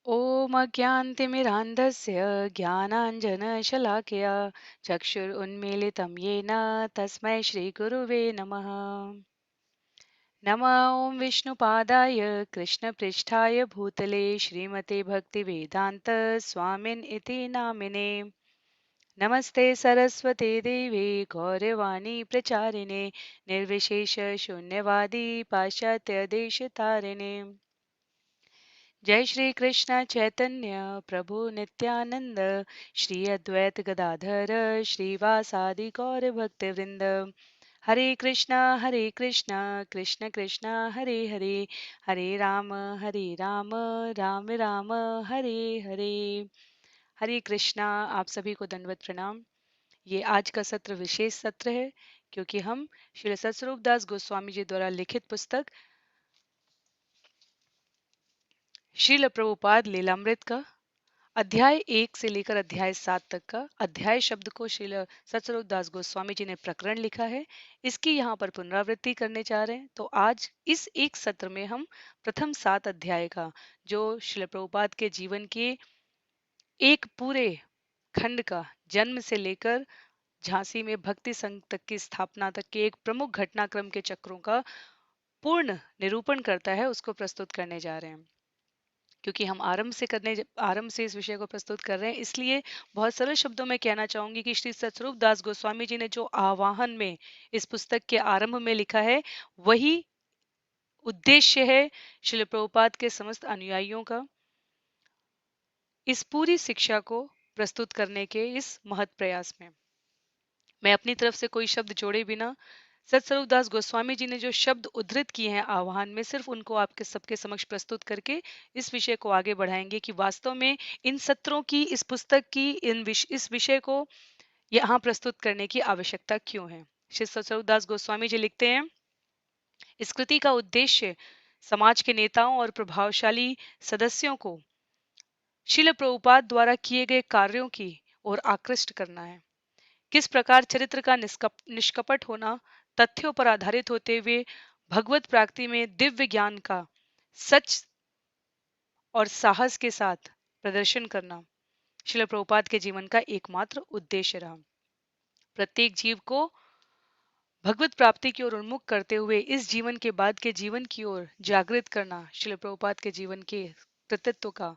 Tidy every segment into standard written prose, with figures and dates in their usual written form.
ॐ अज्ञानतिमिरान्धस्य ज्ञानाञ्जनशलाकया चक्षुरुन्मीलितं येन तस्मै श्रीगुरुवे नमः। नमः ॐ विष्णुपादाय कृष्णपृष्ठाय भूतले श्रीमते भक्तिवेदान्त स्वामिन् इति नामिने। नमस्ते सरस्वते देवे गौरवाणी प्रचारिणे निर्विशेष शून्यवादी पाश्चात्यदेशतारिणे। जय श्री कृष्ण चैतन्य प्रभु नित्यानंद श्री अद्वैत गदाधर श्रीवासादि गौर भक्त वृंद। हरे कृष्णा कृष्ण कृष्णा हरे हरे, हरे राम राम राम हरे हरे। हरे कृष्णा। आप सभी को दंडवत प्रणाम। ये आज का सत्र विशेष सत्र है क्योंकि हम श्री सतस्वरूप दास गोस्वामी जी द्वारा लिखित पुस्तक श्रील प्रभुपाद लीलामृत का अध्याय 1 से लेकर अध्याय 7 तक का अध्याय शब्द को श्रील सतस्वरूप दास गोस्वामी जी ने प्रकरण लिखा है। इसकी यहाँ पर पुनरावृत्ति करने जा रहे हैं। तो आज इस एक सत्र में हम प्रथम 7 अध्याय का, जो श्रील प्रभुपाद के जीवन के एक पूरे खंड का, जन्म से लेकर झांसी में भक्ति संघ तक की स्थापना तक के एक प्रमुख घटनाक्रम के चक्रों का पूर्ण निरूपण करता है, उसको प्रस्तुत करने जा रहे हैं। क्योंकि हम आरंभ से इस विषय को प्रस्तुत कर रहे हैं, इसलिए बहुत सरल शब्दों में कहना चाहूंगी कि श्री सतस्वरूप दास गोस्वामी जी ने जो आवाहन में इस पुस्तक के आरंभ में लिखा है, वही उद्देश्य है श्रील प्रभुपाद के समस्त अनुयायियों का इस पूरी शिक्षा को प्रस्तुत करने के इस महत् प्रयास में। मैं अपनी तरफ से कोई शब्द जोड़े बिना सतस्वरूप दास गोस्वामी जी ने जो शब्द उद्धृत किए हैं आह्वान में, सिर्फ उनको आपके सबके समक्ष प्रस्तुत करके इस विषय को आगे बढ़ाएंगे कि वास्तव में इन सत्रों की, इस पुस्तक की, इस विषय को यहाँ प्रस्तुत करने की आवश्यकता क्यों है। श्री सतस्वरूप दास गोस्वामी जी लिखते हैं, इस कृति का उद्देश्य समाज के नेताओं और प्रभावशाली सदस्यों को श्रील प्रभुपाद द्वारा किए गए कार्यों की ओर आकृष्ट करना है। किस प्रकार चरित्र का निष्कपट होना, तथ्यों पर आधारित होते हुए भगवत प्राप्ति में दिव्य ज्ञान का सच और साहस के साथ प्रदर्शन करना श्रील प्रभुपाद के जीवन का एकमात्र उद्देश्य रहा। प्रत्येक जीव को भगवत प्राप्ति की ओर उन्मुख करते हुए इस जीवन के बाद के जीवन की ओर जागृत करना श्रील प्रभुपाद के जीवन के कृतित्व का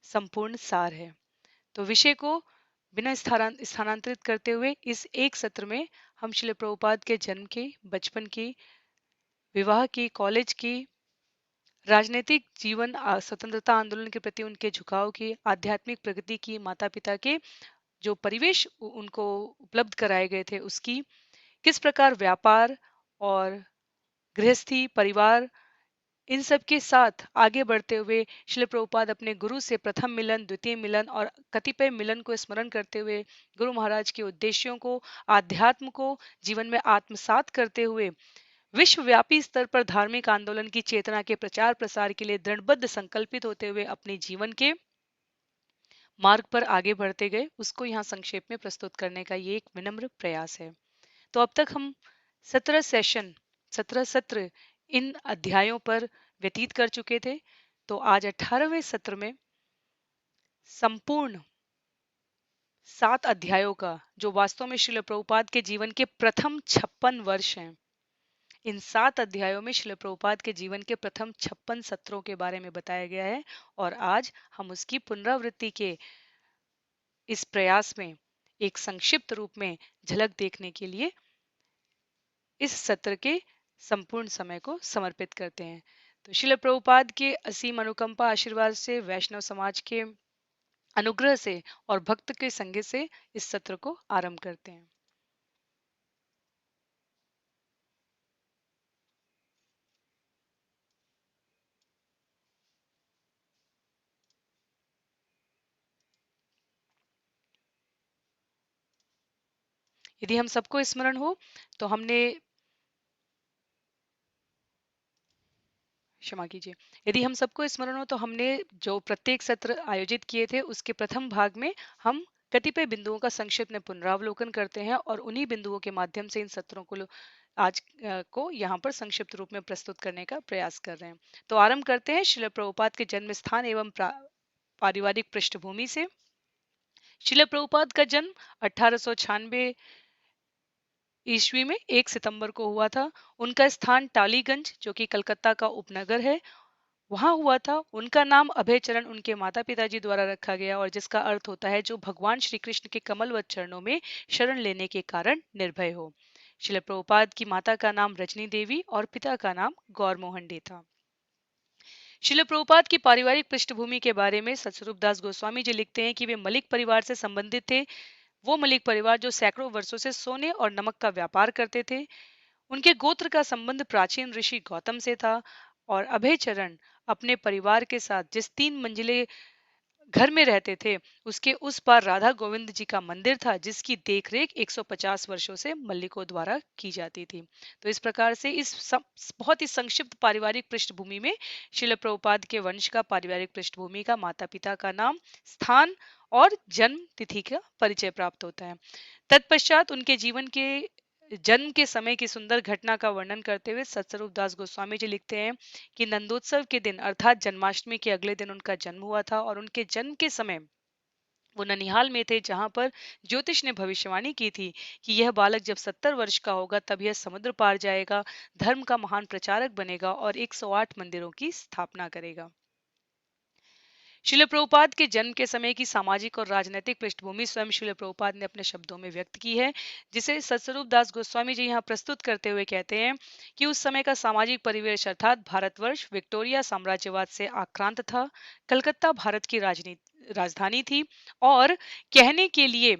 संपूर्ण सार है। तो विषय को बिना स्थानांतरित करते हुए इस एक सत्र में हम श्रील प्रभुपाद के जन्म की, बचपन की, विवाह की, कॉलेज की, राजनीतिक जीवन, स्वतंत्रता आंदोलन के प्रति उनके झुकाव की, आध्यात्मिक प्रगति की, माता पिता के जो परिवेश उनको उपलब्ध कराए गए थे उसकी, किस प्रकार व्यापार और गृहस्थी, परिवार, इन सब के साथ आगे बढ़ते हुए श्रील प्रभुपाद अपने गुरु से प्रथम मिलन, द्वितीय मिलन और कतिपय मिलन को स्मरण करते हुए गुरु महाराज के उद्देश्यों को, आध्यात्म को जीवन में आत्मसात करते हुए विश्वव्यापी स्तर पर धार्मिक आंदोलन की चेतना के प्रचार प्रसार के लिए दृढ़बद्ध संकल्पित होते हुए अपने जीवन के मार्ग पर आगे बढ़ते गए, उसको यहाँ संक्षेप में प्रस्तुत करने का ये एक विनम्र प्रयास है। तो अब तक हम 17 सत्र इन अध्यायों पर व्यतीत कर चुके थे। तो आज 18वें सत्र में संपूर्ण 7 अध्यायों का, जो वास्तव में श्रील प्रभुपाद के जीवन के प्रथम 56 वर्ष हैं, इन 7 अध्यायों में श्रील प्रभुपाद के जीवन के प्रथम 56 सत्रों के बारे में बताया गया है। और आज हम उसकी पुनरावृत्ति के इस प्रयास में एक संक्षिप्त रूप में झलक देखने के लिए इस सत्र के संपूर्ण समय को समर्पित करते हैं। तो श्रील प्रभुपाद के असीम अनुकंपा आशीर्वाद से, वैष्णव समाज के अनुग्रह से और भक्त के संग से इस सत्र को आरंभ करते हैं। यदि हम सबको स्मरण हो तो हमने, क्षमा कीजिए, यदि हम सबको स्मरण हो तो हमने जो प्रत्येक सत्र आयोजित किए थे उसके प्रथम भाग में हम कतिपय बिंदुओं का संक्षिप्त में पुनरावलोकन करते हैं और उन्हीं बिंदुओं के माध्यम से इन सत्रों को आज को यहाँ पर संक्षिप्त रूप में प्रस्तुत करने का प्रयास कर रहे हैं। तो आरंभ करते हैं श्रील प्रभुपाद के जन्म स्थान एवं पारिवारिक पृष्ठभूमि से। शिला प्रभुपाद का जन्म 1896 ईस्वी में 1 सितंबर को हुआ था। उनका स्थान टालीगंज, जो कि कलकत्ता का उपनगर है, वहां हुआ था। उनका नाम अभय चरण उनके माता पिताजी द्वारा रखा गया, और जिसका अर्थ होता है जो भगवान श्री कृष्ण के कमलवत चरणों में शरण लेने के कारण निर्भय हो। शिला प्रभुपाद की माता का नाम रजनी देवी और पिता का नाम गौर मोहन डे था। शिला प्रभुपाद की पारिवारिक पृष्ठभूमि के बारे में सतस्वरूप दास गोस्वामी जी लिखते हैं कि वे मलिक परिवार से संबंधित थे। वो मलिक परिवार जो सैकड़ों वर्षों से सोने और नमक का व्यापार करते थे। उनके गोत्र का संबंध प्राचीन ऋषि गौतम से था। और अभय चरण अपने परिवार के साथ जिस 3 मंजिले घर में रहते थे, उसके उस पार राधा गोविंद जी का मंदिर था, जिसकी देखरेख 150 वर्षों से मल्लिकों द्वारा की जाती थी। तो इस प्रकार से बहुत ही संक्षिप्त पारिवारिक पृष्ठभूमि में शिला प्रभुपाद के वंश का, पारिवारिक पृष्ठभूमि का, माता पिता का नाम, स्थान और जन्म तिथि का परिचय प्राप्त होता है। तत्पश्चात उनके जीवन के जन्म के समय की सुंदर घटना का वर्णन करते हुए सतस्वरूप दास गोस्वामी जी लिखते हैं कि नंदोत्सव के दिन अर्थात जन्माष्टमी के अगले दिन उनका जन्म हुआ था, और उनके जन्म के समय वो ननिहाल में थे, जहां पर ज्योतिष ने भविष्यवाणी की थी कि यह बालक जब 70 वर्ष का होगा तब यह समुद्र पार जाएगा, धर्म का महान प्रचारक बनेगा और 108 मंदिरों की स्थापना करेगा। शिला प्रभुपाद के जन्म के समय की सामाजिक और राजनीतिक पृष्ठभूमि स्वयं शिला प्रभुपाद ने अपने शब्दों में व्यक्त की है, जिसे सतस्वरूप दास गोस्वामी जी यहाँ प्रस्तुत करते हुए कहते हैं कि उस समय का सामाजिक परिवेश अर्थात भारतवर्ष विक्टोरिया साम्राज्यवाद से आक्रांत था। कलकत्ता भारत की राजधानी थी, और कहने के लिए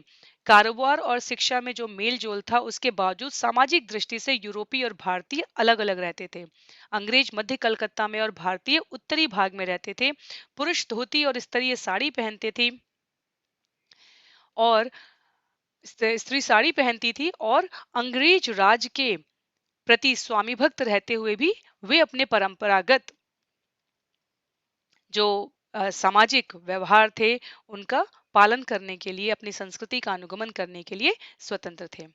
कारोबार और शिक्षा में जो मेल जोल था, उसके बावजूद सामाजिक दृष्टि से यूरोपीय और भारतीय अलग अलग रहते थे। अंग्रेज मध्य कलकत्ता में और भारतीय उत्तरी भाग में रहते थे। पुरुष धोती और स्त्रियां साड़ी पहनते थी, और स्त्री साड़ी पहनती थी, और अंग्रेज राज के प्रति स्वामी भक्त रहते हुए भी वे अपने परंपरागत जो सामाजिक व्यवहार थे, उनका पालन करने के लिए, अपनी संस्कृति का अनुगमन करने के लिए स्वतंत्र थे।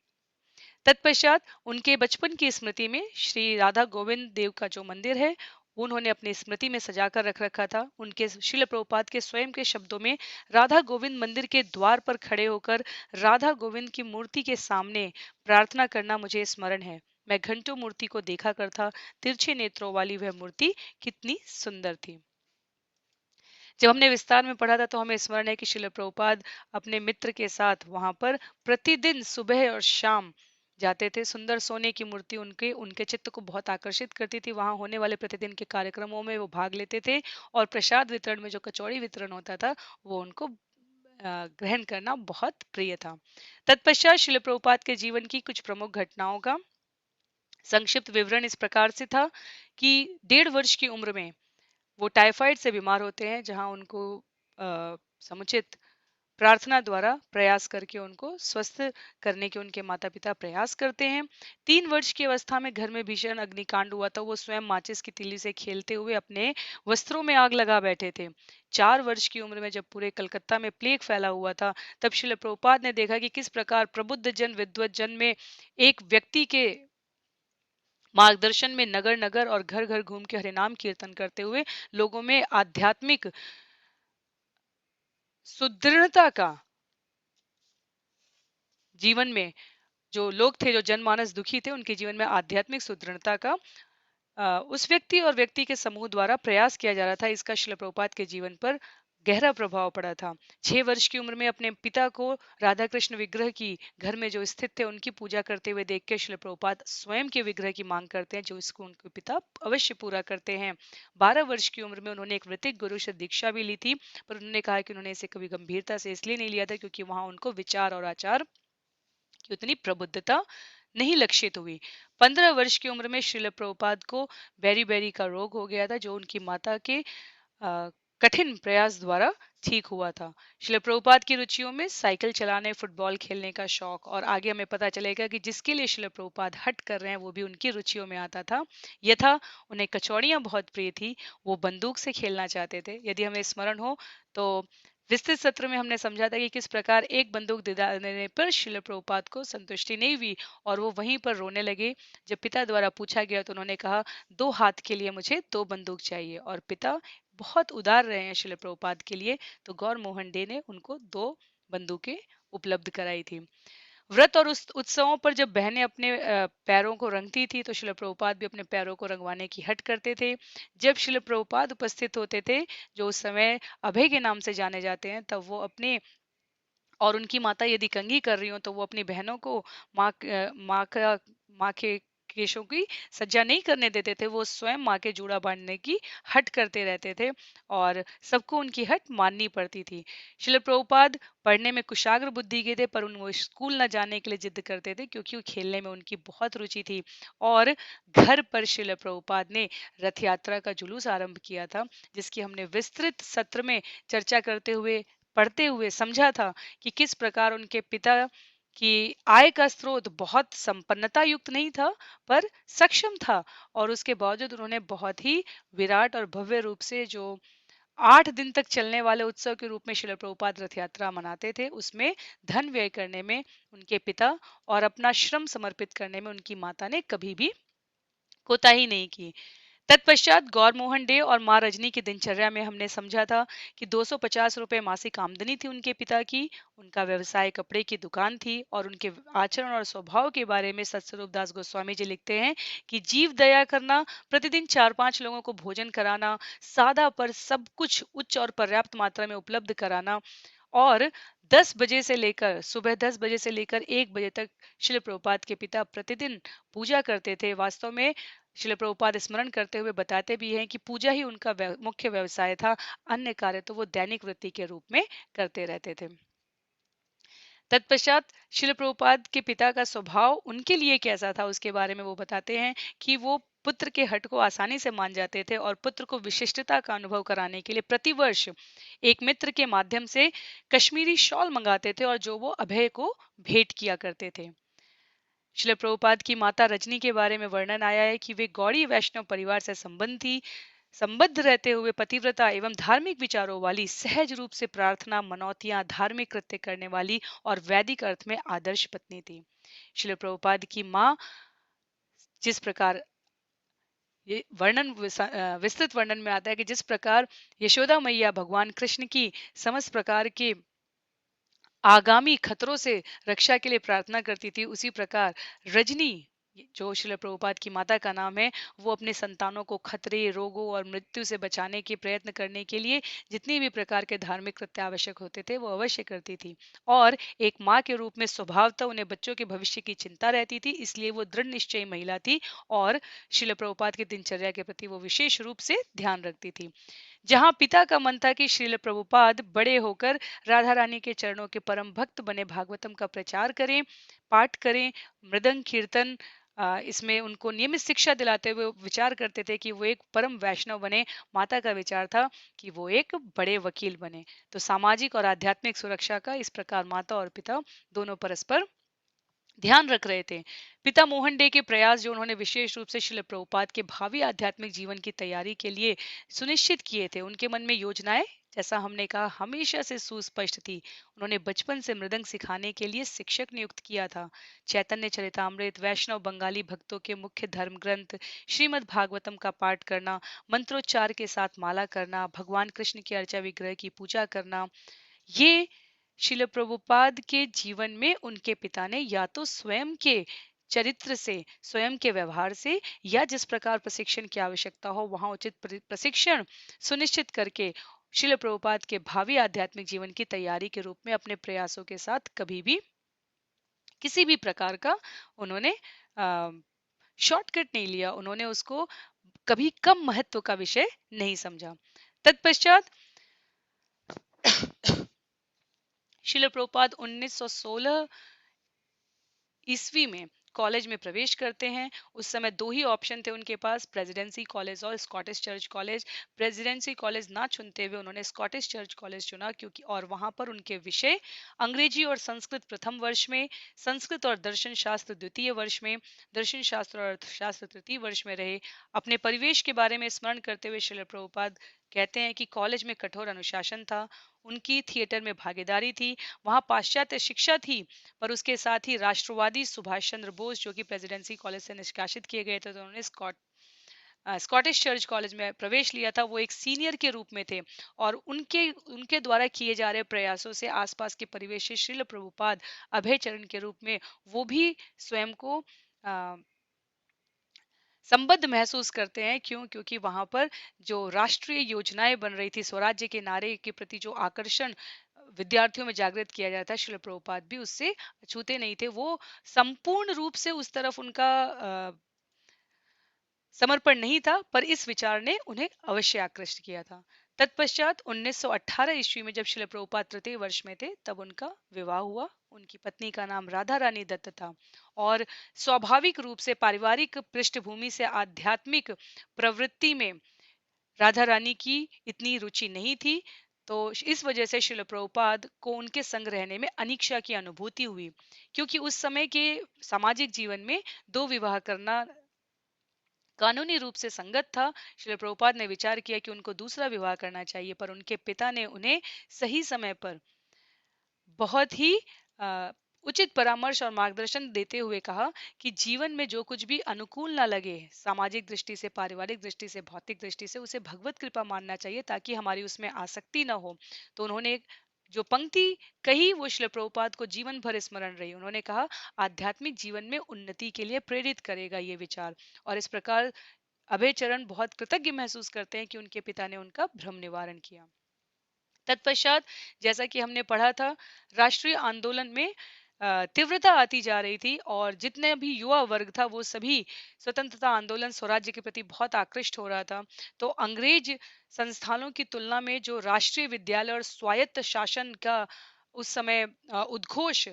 तत्पश्चात उनके बचपन की स्मृति में श्री राधा गोविंद देव का जो मंदिर है, उन्होंने अपनी स्मृति में सजाकर रख रखा था। उनके शिला प्रभुपाद के स्वयं के शब्दों में, राधा गोविंद मंदिर के द्वार पर खड़े होकर राधा गोविंद की मूर्ति के सामने प्रार्थना करना मुझे स्मरण है। मैं घंटों मूर्ति को देखा करता, तिरछे नेत्रों वाली वह मूर्ति कितनी सुंदर थी। जब हमने विस्तार में पढ़ा था तो हमें स्मरण है कि शिला प्रभुपाद अपने मित्र के साथ वहां पर प्रतिदिन सुबह और शाम जाते थे। सुंदर सोने की मूर्ति उनके उनके चित्त को बहुत आकर्षित करती थी। वहां होने वाले प्रतिदिन के कार्यक्रमों में वो भाग लेते थे, और प्रसाद वितरण में जो कचौड़ी वितरण होता था, वो उनको ग्रहण करना बहुत प्रिय था। तत्पश्चात शिला प्रभुपाद के जीवन की कुछ प्रमुख घटनाओं का संक्षिप्त विवरण इस प्रकार से था कि 1.5 वर्ष की उम्र में वो टाइफाइड से बीमार होते हैं, जहां उनको समुचित प्रार्थना द्वारा प्रयास करके उनको स्वस्थ करने के उनके माता पिता प्रयास करते हैं। 3 वर्ष की अवस्था में घर में भीषण अग्निकांड हुआ था। वो स्वयं माचिस की तीली से खेलते हुए अपने वस्त्रों में आग लगा बैठे थे। 4 वर्ष की उम्र में जब पूरे कलकत्ता में प्लेग फैला हुआ था, तब शिला प्रभुपाद ने देखा कि किस प्रकार प्रबुद्ध जन, विद्वत जन में एक व्यक्ति के मार्गदर्शन में नगर नगर और घर घर घूम के हरिनाम कीर्तन करते हुए लोगों में आध्यात्मिक सुदृढ़ता का, जीवन में जो लोग थे, जो जनमानस दुखी थे, उनके जीवन में आध्यात्मिक सुदृढ़ता का उस व्यक्ति और व्यक्ति के समूह द्वारा प्रयास किया जा रहा था। इसका शिला प्रभुपाद के जीवन पर गहरा प्रभाव पड़ा था। 6 वर्ष की उम्र में अपने पिता को राधा कृष्ण विग्रह की घर में जो स्थित थे, उनकी पूजा करते हुए देख के शिला प्रभुपाद स्वयं के विग्रह की मांग करते हैं, जो इसको उनके पिता अवश्य पूरा करते हैं। 12 वर्ष की उम्र में उन्होंने एक वृत्तिक गुरु से दीक्षा भी ली थी, पर उन्होंने कहा कि उन्होंने इसे कभी गंभीरता से इसलिए नहीं लिया था क्योंकि वहां उनको विचार और आचार की उतनी प्रबुद्धता नहीं लक्षित हुई। 15 वर्ष की उम्र में श्रील प्रभुपाद को बेरी बेरी का रोग हो गया था, जो उनकी माता के कठिन प्रयास द्वारा ठीक हुआ था। श्रील प्रभुपाद की रुचियों में साइकिल चलाने, फुटबॉल खेलने का शौक, और आगे हमें पता चलेगा कि जिसके लिए श्रील प्रभुपाद हट कर रहे हैं वो भी उनकी रुचियों में आता था। यथा उन्हें कचौड़ियां बहुत प्रिय थी, वो बंदूक से खेलना चाहते थे। यदि हमें स्मरण हो तो विस्तृत सत्र में हमने समझा था कि किस प्रकार एक बंदूक दिलाने पर श्रील प्रभुपाद को संतुष्टि नहीं हुई, और वो वहीं पर रोने लगे। जब पिता द्वारा पूछा गया तो उन्होंने कहा, 2 हाथ के लिए मुझे 2 बंदूक चाहिए, और पिता बहुत उदार रहे हैं शिल प्रभुपाद के लिए, तो गौर मोहन डे ने उनको 2 बंदूकें उपलब्ध कराई थी। व्रत और उस उत्सवों पर जब बहनें अपने पैरों को रंगती थी, तो शिल प्रभुपाद भी अपने पैरों को रंगवाने की हट करते थे। जब शिल प्रभुपाद उपस्थित होते थे, जो उस समय अभय के नाम से जाने जाते हैं, तब वो अपने और उनकी माता यदि कंघी कर रही हो, तो वो अपनी बहनों को माँ के केशों की सज्जा नहीं करने देते थे। वो स्वयं माँ के जूड़ा बांधने की हट करते रहते थे और सबको उनकी हट माननी पड़ती थी। श्रील प्रभुपाद पढ़ने में कुशाग्र बुद्धि के थे, पर वो स्कूल न जाने के लिए जिद करते थे, क्योंकि वो खेलने में उनकी बहुत रुचि थी। और घर पर श्रील प्रभुपाद ने रथ यात्रा का जुलूस आरंभ किया था, जिसकी हमने विस्तृत सत्र में चर्चा करते हुए पढ़ते हुए समझा था कि किस प्रकार उनके पिता की आय का स्रोत बहुत संपन्नता युक्त नहीं था, पर सक्षम था। और उसके बावजूद उन्होंने बहुत ही विराट और भव्य रूप से, जो 8 दिन तक चलने वाले उत्सव के रूप में शिल प्रभुपाद रथ यात्रा मनाते थे, उसमें धन व्यय करने में उनके पिता और अपना श्रम समर्पित करने में उनकी माता ने कभी भी कोताही नहीं की। तत्पश्चात गौर मोहन डे और माँ रजनी की दिनचर्या में हमने समझा था कि 250 रुपए मासिक आमदनी थी उनके पिता की। उनका व्यवसाय कपड़े की दुकान थी और उनके आचरण और स्वभाव के बारे में सतस्वरूप दास गोस्वामी जी लिखते हैं कि जीव दया करना, प्रतिदिन 4-5 लोगों को भोजन कराना, सादा पर सब कुछ उच्च और पर्याप्त मात्रा में उपलब्ध कराना, और 10 बजे से लेकर सुबह 10 बजे से लेकर 1 बजे तक शिल प्रभुपाद के पिता प्रतिदिन पूजा करते थे। वास्तव में शिल प्रभुपाद स्मरण करते हुए बताते भी हैं कि पूजा ही उनका मुख्य व्यवसाय था, अन्य कार्य तो वो दैनिक वृत्ति के रूप में करते रहते थे। तत्पश्चात शिल प्रभुपाद के पिता का स्वभाव उनके लिए कैसा था, उसके बारे में वो बताते हैं कि वो पुत्र के हट को आसानी से मान जाते थे और पुत्र को विशिष्टता का अनुभव कराने के लिए प्रतिवर्ष एक मित्र के माध्यम से कश्मीरी शॉल मंगाते थे, और जो वो अभय को भेंट किया करते थे। श्रील प्रभुपाद की माता रजनी के बारे में वर्णन आया है कि वे गौड़ी वैष्णव परिवार से संबद्ध रहते हुए पतिव्रता एवं धार्मिक विचारों वाली, सहज रूप से प्रार्थना, मनौतियां, धार्मिक कृत्य करने वाली और वैदिक अर्थ में आदर्श पत्नी थी। श्रील प्रभुपाद की माँ जिस प्रकार ये विस्तृत वर्णन में आता है कि जिस प्रकार यशोदा मैया भगवान कृष्ण की समस्त प्रकार के आगामी खतरों से रक्षा के लिए प्रार्थना करती थी, उसी प्रकार रजनी, जो श्रील प्रभुपाद की माता का नाम है, वो अपने संतानों को खतरे, रोगों और मृत्यु से बचाने के प्रयत्न करने के लिए जितने भी प्रकार के धार्मिक कृत्य आवश्यक होते थे, वो अवश्य करती थी। और एक माँ के रूप में स्वभावतः उन्हें बच्चों के भविष्य की चिंता रहती थी, इसलिए वो दृढ़ निश्चयी महिला थी और श्रील प्रभुपाद की दिनचर्या के प्रति वो विशेष रूप से ध्यान रखती थी। जहां पिता का मन था कि श्रील प्रभुपाद बड़े होकर राधा रानी के चरणों के परम भक्त बने, भागवतम का प्रचार करें, पाठ करें, मृदंग कीर्तन, इसमें उनको नियमित शिक्षा दिलाते हुए विचार करते थे कि वो एक परम वैष्णव बने। माता का विचार था कि वो एक बड़े वकील बने। तो सामाजिक और आध्यात्मिक सुरक्षा का इस प्रकार माता और पिता दोनों परस्पर ध्यान रख रहे थे। पिता मोहन डे के प्रयास, जो उन्होंने विशेष रूप से श्रील प्रभुपाद के भावी आध्यात्मिक जीवन की तैयारी के लिए सुनिश्चित किए थे, उनके मन में योजनाएं, जैसा हमने कहा, हमेशा से सुस्पष्ट थी। उन्होंने बचपन से मृदंग सिखाने के लिए शिक्षक नियुक्त किया था। चैतन्य चरितामृत, वैष्णव बंगाली भक्तों के मुख्य धर्म ग्रंथ, श्रीमद् भागवतम का पाठ करना, मंत्रोच्चार के साथ माला करना, भगवान कृष्ण के अर्चा विग्रह की पूजा करना, ये शिल प्रभुपाद के जीवन में उनके पिता ने या तो स्वयं के चरित्र से, स्वयं के व्यवहार से, या जिस प्रकार प्रशिक्षण की आवश्यकता हो वहां उचित प्रशिक्षण सुनिश्चित करके शिल प्रभुपाद के भावी आध्यात्मिक जीवन की तैयारी के रूप में अपने प्रयासों के साथ कभी भी किसी भी प्रकार का उन्होंने शॉर्टकट नहीं लिया, उन्होंने उसको कभी कम महत्व का विषय नहीं समझा। तत्पश्चात शिल प्रभुपाद 1916 ईस्वी में कॉलेज में प्रवेश करते हैं। उस समय दो ही ऑप्शन थे उनके पास, प्रेसिडेंसी कॉलेज और Scottish church college. Presidency college ना चुनते हुए उन्होंने स्कॉटिश चर्च कॉलेज चुना, क्योंकि और वहां पर उनके विषय अंग्रेजी और संस्कृत प्रथम वर्ष में, संस्कृत और दर्शन शास्त्र द्वितीय वर्ष में, दर्शन शास्त्र और अर्थशास्त्र तृतीय वर्ष में रहे। अपने परिवेश के बारे में स्मरण करते हुए श्रील प्रभुपाद कहते हैं कि कॉलेज में कठोर अनुशासन था, उनकी थिएटर में भागीदारी थी, वहां पाश्चात्य शिक्षा थी, पर उसके साथ ही राष्ट्रवादी सुभाष चंद्र बोस, जो कि प्रेसिडेंसी कॉलेज से निष्कासित किए गए थे, तो उन्होंने स्कॉटिश चर्च कॉलेज में प्रवेश लिया था, वो एक सीनियर के रूप में थे और उनके उनके द्वारा किए जा रहे प्रयासों से आसपास के परिवेश से श्रील प्रभुपाद अभय चरण के रूप में वो भी स्वयं को अ, संबद्ध महसूस करते हैं। क्यों? क्योंकि वहां पर जो राष्ट्रीय योजनाएं बन रही थी, स्वराज्य के नारे के प्रति जो आकर्षण विद्यार्थियों में जागृत किया जाता है, श्रील प्रभुपाद भी उससे छूते नहीं थे। वो संपूर्ण रूप से उस तरफ उनका समर्पण नहीं था, पर इस विचार ने उन्हें अवश्य आकृष्ट किया था। तत्पश्चात 1918 ईस्वी में जब श्रील प्रभुपाद तृतीय वर्ष में थे, तब उनका विवाह हुआ। उनकी पत्नी का नाम राधा रानी दत्त था और स्वाभाविक रूप से पारिवारिक पृष्ठभूमि से आध्यात्मिक प्रवृत्ति में राधा रानी की इतनी रुचि नहीं थी। तो इस वजह से श्रील प्रभुपाद को उनके संग रहने में अनिच्छा की अनुभूति हुई, क्योंकि उस समय के सामाजिक जीवन में दो विवाह करना कानूनी रूप से संगत था। श्रील प्रभुपाद ने विचार किया कि उनको दूसरा विवाह करना चाहिए, पर उनके पिता ने उन्हें सही समय पर बहुत ही अ, उचित परामर्श और मार्गदर्शन देते हुए कहा कि जीवन में जो कुछ भी अनुकूल ना लगे, सामाजिक दृष्टि से, पारिवारिक दृष्टि से, भौतिक दृष्टि से, उसे भगवत कृपा मानना चाहिए ताकि हमारी उसमें आसक्ति ना हो। तो उन्होंने जो पंक्ति कही वो श्रील प्रभुपाद को जीवन भर स्मरण रही। उन्होंने कहा, आध्यात्मिक जीवन में उन्नति के लिए प्रेरित करेगा ये विचार। और इस प्रकार अभय चरण बहुत कृतज्ञ महसूस करते हैं कि उनके पिता ने उनका भ्रम निवारण किया। तत्पश्चात जैसा कि हमने पढ़ा था, राष्ट्रीय आंदोलन में तीव्रता आती जा रही थी और जितने भी युवा वर्ग था वो सभी स्वतंत्रता आंदोलन स्वराज्य के प्रति बहुत आकृष्ट हो रहा था। तो अंग्रेज संस्थानों की तुलना में जो राष्ट्रीय विद्यालय और स्वायत्त शासन का उस समय उद्घोष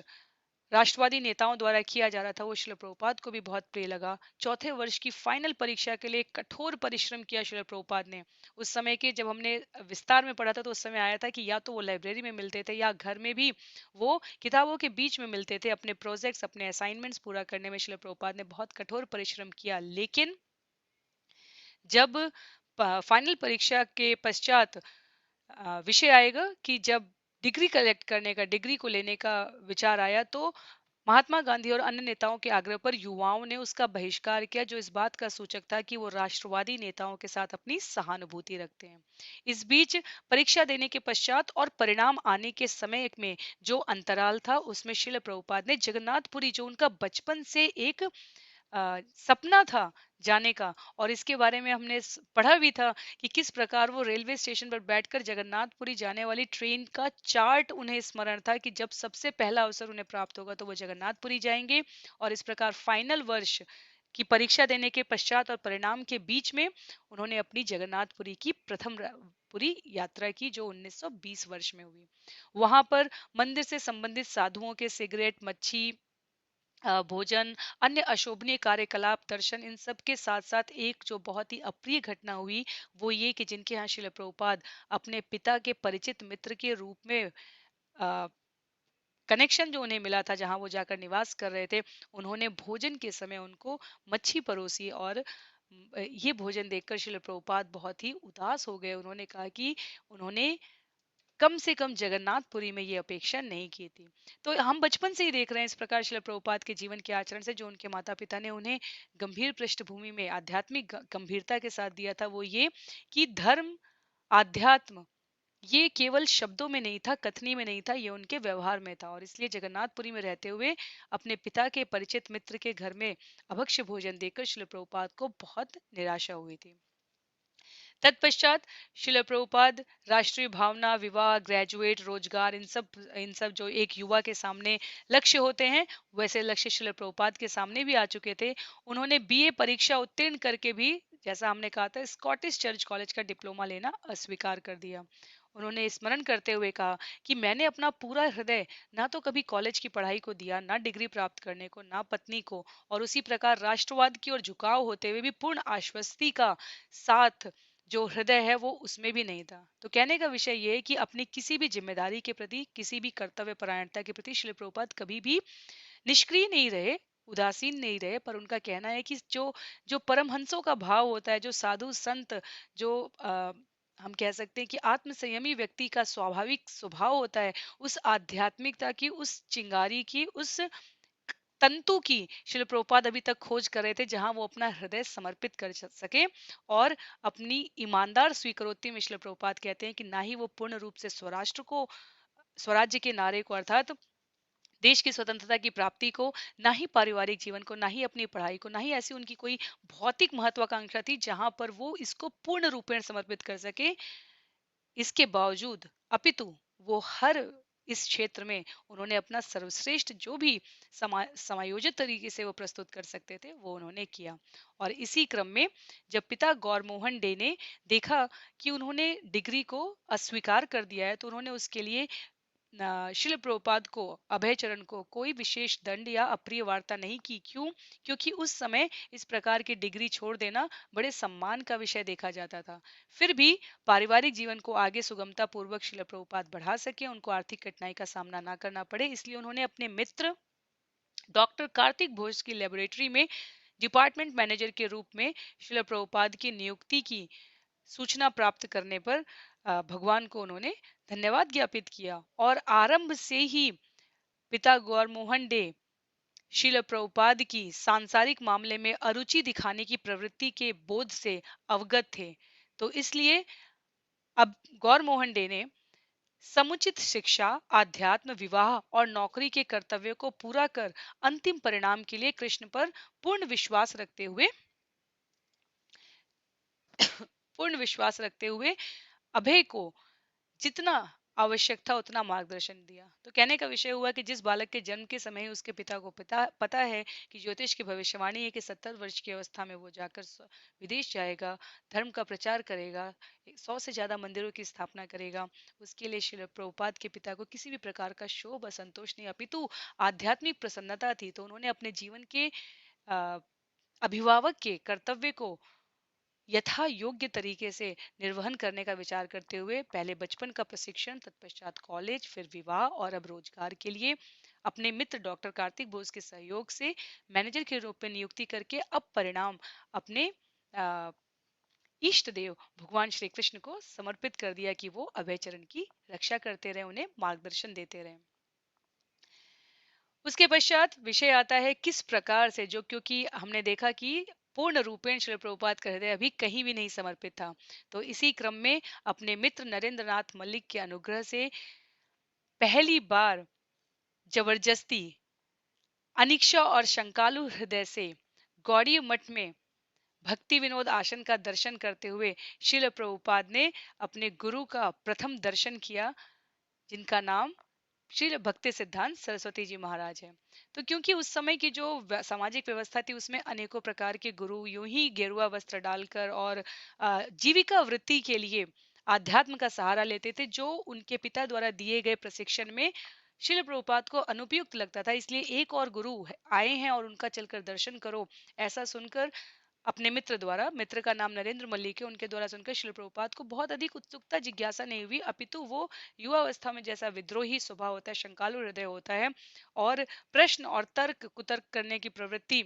राष्ट्रवादी नेताओं द्वारा किया जा रहा था, वो श्रील प्रभुपाद को भी बहुत प्रिय लगा। चौथे वर्ष की फाइनल परीक्षा के लिए कठोर परिश्रम किया श्रील प्रभुपाद ने। उस समय के जब हमने विस्तार में पढ़ा था तो उस समय आया था कि या तो वो लाइब्रेरी में मिलते थे या घर में भी वो किताबों के बीच में मिलते थे। अपने प्रोजेक्ट्स, अपने असाइनमेंट्स पूरा करने में श्रील प्रभुपाद ने बहुत कठोर परिश्रम किया। लेकिन जब फाइनल परीक्षा के पश्चात विषय आएगा कि जब डिग्री कलेक्ट करने का, डिग्री को लेने का विचार आया, तो महात्मा गांधी और अन्य नेताओं के आग्रह पर युवाओं ने उसका बहिष्कार किया, जो इस बात का सूचक था कि वो राष्ट्रवादी नेताओं के साथ अपनी सहानुभूति रखते हैं। इस बीच परीक्षा देने के पश्चात और परिणाम आने के समय में जो अंतराल था, उसमें श्रील प्रभुपाद ने जगन्नाथपुरी, जो उनका बचपन से एक सपना था जाने का, और इसके बारे में हमने पढ़ा भी था कि किस प्रकार वो रेलवे स्टेशन पर बैठकर जगन्नाथपुरी जाने वाली ट्रेन का चार्ट उन्हें स्मरण था कि जब सबसे पहला अवसर उन्हें प्राप्त होगा तो वो जगन्नाथपुरी जाएंगे। और इस प्रकार फाइनल वर्ष की परीक्षा देने के पश्चात और परिणाम के बीच में उन्होंने अपनी जगन्नाथपुरी की प्रथम पूरी यात्रा की, जो 1920 वर्ष में हुई। वहां पर मंदिर से संबंधित साधुओं के सिगरेट, मच्छी, भोजन, अन्य अशोभनीय कार्यकलाप, दर्शन, इन सब के साथ साथ एक जो बहुत ही अप्रिय घटना हुई, वो ये कि जिनके यहाँ श्रील प्रभुपाद अपने पिता के परिचित मित्र के रूप में कनेक्शन जो उन्हें मिला था, जहां वो जाकर निवास कर रहे थे, उन्होंने भोजन के समय उनको मच्छी परोसी और ये भोजन देखकर श्रील प्रभुपाद बहुत ही उदास हो गए। उन्होंने कहा कि उन्होंने कम से कम जगन्नाथपुरी में ये अपेक्षा नहीं की थी। तो हम बचपन से ही देख रहे हैं इस प्रकार श्रील प्रभुपाद के जीवन के आचरण से, जो उनके माता पिता ने उन्हें गंभीर पृष्ठभूमि में आध्यात्मिक गंभीरता के साथ दिया था, वो ये कि धर्म, आध्यात्म, ये केवल शब्दों में नहीं था, कथनी में नहीं था, ये उनके व्यवहार में था। और इसलिए जगन्नाथपुरी में रहते हुए अपने पिता के परिचित मित्र के घर में अभक्ष्य भोजन देकर श्रील प्रभुपाद को बहुत निराशा हुई थी। तत्पश्चात श्रील प्रभुपाद राष्ट्रीय भावना, विवाह, ग्रेजुएट, रोजगार, इन सब जो एक युवा के सामने लक्ष्य होते हैं, वैसे लक्ष्य श्रील प्रभुपाद के सामने भी आ चुके थे। उन्होंने बीए परीक्षा उत्तीर्ण करके भी, जैसा हमने कहा था, स्कॉटिश चर्च कॉलेज का डिप्लोमा लेना अस्वीकार कर दिया। उन्होंने स्मरण करते हुए कहा कि मैंने अपना पूरा हृदय ना तो कभी कॉलेज की पढ़ाई को दिया, ना डिग्री प्राप्त करने को, ना पत्नी को, और उसी प्रकार राष्ट्रवाद की ओर झुकाव होते हुए भी पूर्ण आश्वस्ति का साथ जो हृदय है वो उसमें भी नहीं था। तो कहने का विषय ये है कि अपनी किसी भी जिम्मेदारी के प्रति, किसी भी कर्तव्य परायणता के प्रति श्रील प्रभुपाद कभी भी निष्क्रिय नहीं रहे, उदासीन नहीं रहे। पर उनका कहना है कि जो जो परमहंसों का भाव होता है, जो साधु संत, जो हम कह सकते हैं कि आत्म संयमी व्यक्ति का स्वाभाविक स्वभाव होता है, उस आध्यात्मिकता की, उस चिंगारी की, उस तंतु की शिल प्रभुपाद अभी तक खोज कर रहे थे, जहां वो अपना हृदय समर्पित कर सके और अपनी ईमानदार स्वीकरोक्ति में शिल प्रभुपाद कहते हैं कि ना ही वो पूर्ण रूप से स्वराष्ट्र को, स्वराज्य के नारे को अर्थात देश की स्वतंत्रता की प्राप्ति को, ना ही पारिवारिक जीवन को, ना ही अपनी पढ़ाई को, ना ही ऐसी उनकी कोई भौतिक महत्वाकांक्षा थी जहां पर वो इसको पूर्ण रूपेण समर्पित कर सके। इसके बावजूद अपितु वो हर इस क्षेत्र में उन्होंने अपना सर्वश्रेष्ठ जो भी समायोजित तरीके से वो प्रस्तुत कर सकते थे वो उन्होंने किया। और इसी क्रम में जब पिता गौरमोहन डे ने देखा कि उन्होंने डिग्री को अस्वीकार कर दिया है, तो उन्होंने उसके लिए शिल प्रभुपाद को, अभय चरण को कोई विशेष दंड या अप्रिय वार्ता नहीं की। क्यों? क्योंकि उस समय इस प्रकार की डिग्री छोड़ देना बड़े सम्मान का विषय देखा जाता था। फिर भी पारिवारिक जीवन को आगे सुगमता पूर्वक शिल प्रभुपाद बढ़ा सके, उनको आर्थिक कठिनाई का सामना ना करना पड़े, इसलिए उन्होंने अपने मित्र डॉक्टर कार्तिक घोष की लेबोरेटरी में डिपार्टमेंट मैनेजर के रूप में शिल प्रभुपाद की नियुक्ति की सूचना प्राप्त करने पर भगवान को उन्होंने धन्यवाद ज्ञापित किया। और आरंभ से ही पिता गौरमोहन डे शिल प्रभुपाद की सांसारिक मामले में अरुचि दिखाने की प्रवृत्ति के बोध से अवगत थे। तो इसलिए अब गौरमोहन डे ने समुचित शिक्षा, आध्यात्म, विवाह और नौकरी के कर्तव्य को पूरा कर अंतिम परिणाम के लिए कृष्ण पर पूर्ण विश्वास रखते हुए पूर्ण विश्वास रखते हुए अभय को जितना आवश्यक था उतना मार्गदर्शन दिया। तो कहने का विषय हुआ कि जिस बालक के जन्म के समय ही उसके पिता को पता है कि ज्योतिष की भविष्यवाणी है कि 70 वर्ष की अवस्था में वो जाकर विदेश जाएगा, धर्म का प्रचार करेगा, 100 से ज्यादा मंदिरों की स्थापना करेगा। उसके लिए श्रील प्रभुपाद के पिता को किसी भी प्रकार का शोभ असंतोष नहीं अपितु आध्यात्मिक प्रसन्नता थी। तो उन्होंने अपने जीवन के अ, अभिभावक के कर्तव्य को यथा योग्य तरीके से निर्वहन करने का विचार करते हुए पहले बचपन का प्रशिक्षण, तत्पश्चात कॉलेज, फिर विवाह और अब रोजगार के लिए अपने मित्र डॉक्टर कार्तिक बोस के सहयोग से मैनेजर के रूप में नियुक्ति करके अब परिणाम अपने अ, इष्ट देव भगवान श्री कृष्ण को समर्पित कर दिया कि वो अभय चरण की रक्षा करते रहे, उन्हें मार्गदर्शन देते रहे। उसके पश्चात विषय आता है किस प्रकार से, जो क्योंकि हमने देखा कि पूर्ण रूपेण श्री प्रभुपाद का हृदय अभी कहीं भी नहीं समर्पित था। तो इसी क्रम में अपने मित्र नरेंद्र नाथ मल्लिक के अनुग्रह से पहली बार जबरदस्ती, अनिक्षा और शंकालु हृदय से गौड़ी मठ में भक्ति विनोद आसन का दर्शन करते हुए शिल प्रभुपाद ने अपने गुरु का प्रथम दर्शन किया, जिनका नाम श्री भक्ति सिद्धांत सरस्वती जी महाराज है। तो क्योंकि उस समय की जो सामाजिक व्यवस्था थी उसमें अनेकों प्रकार के गुरु यूं ही गेरुआ वस्त्र डालकर और जीविका वृत्ति के लिए आध्यात्म का सहारा लेते थे, जो उनके पिता द्वारा दिए गए प्रशिक्षण में शिल प्रभुपाद को अनुपयुक्त लगता था। इसलिए एक और गुरु आए हैं और उनका चलकर दर्शन करो, ऐसा सुनकर अपने मित्र द्वारा, मित्र का नाम नरेंद्र मल्लिक है, उनके द्वारा सुनकर शिल प्रभुपाद को बहुत अधिक उत्सुकता, जिज्ञासा नहीं हुई, अपितु वो युवा अवस्था में जैसा विद्रोही स्वभाव होता है, शंकालु हृदय होता है और प्रश्न और तर्क कुतर्क करने की प्रवृत्ति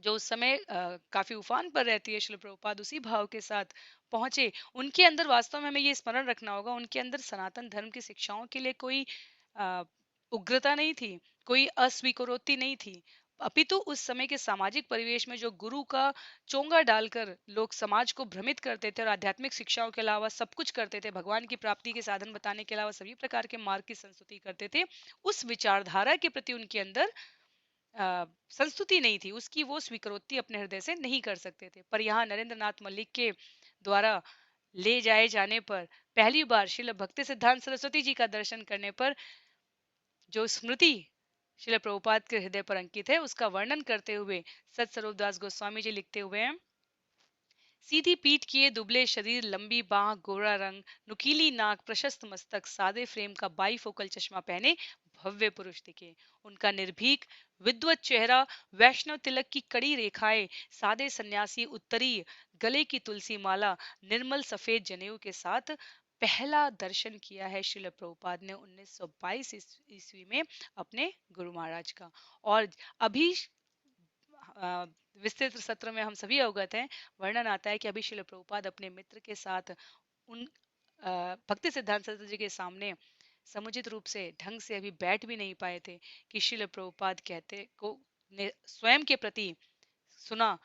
जो उस समय काफी उफान पर रहती है, शिल प्रभुपाद उसी भाव के साथ पहुंचे। उनके अंदर वास्तव में हमें ये स्मरण रखना होगा, उनके अंदर सनातन धर्म की शिक्षाओं के लिए कोई अ, उग्रता नहीं थी, कोई अस्वीकारोक्ति नहीं थी, अपितु उस समय के सामाजिक परिवेश में जो गुरु का चोंगा डालकर लोग समाज को भ्रमित करते थे और आध्यात्मिक शिक्षाओं के अलावा सब कुछ करते थे, भगवान की प्राप्ति के साधन बताने के अलावा सभी प्रकार के मार्ग की संस्तुति करते थे, उस विचारधारा के प्रति उनके अंदर संस्तुति नहीं थी, उसकी वो स्वीकारोक्ति अपने हृदय से नहीं कर सकते थे। पर यहाँ नरेंद्र नाथ मल्लिक के द्वारा ले जाए जाने पर पहली बार श्रील भक्ति सिद्धांत सरस्वती जी का दर्शन करने पर जो स्मृति श्रील प्रभुपाद के हृदय पर अंकित है, उसका वर्णन करते हुए सत स्वरूप दास गोस्वामी जी लिखते हुए हैं, सीधी पीठ किए दुबले शरीर, लंबी बाह, गोरा रंग, नुकीली नाक, प्रशस्त मस्तक, सादे फ्रेम का बाईफोकल चश्मा पहने भव्य पुरुष दिखे। उनका निर्भीक विद्वत चेहरा, वैष्णव तिलक की कड़ी रेखाएं, सादे सन्यासी उत्तरी गले की तुलसी माला, निर्मल सफेद जनेऊ के साथ पहला दर्शन किया है श्रील प्रभुपाद ने 1922 ईस्वी में अपने गुरु महाराज का। और अभी अ, विस्तृत सत्र में हम सभी अवगत हैं, वर्णन आता है कि अभी श्रील प्रभुपाद अपने मित्र के साथ उन भक्ति सिद्धांत सरस्वती जी के सामने समुचित रूप से ढंग से अभी बैठ भी नहीं पाए थे कि श्रील प्रभुपाद कहते को ने स्वयं के प्रति सुना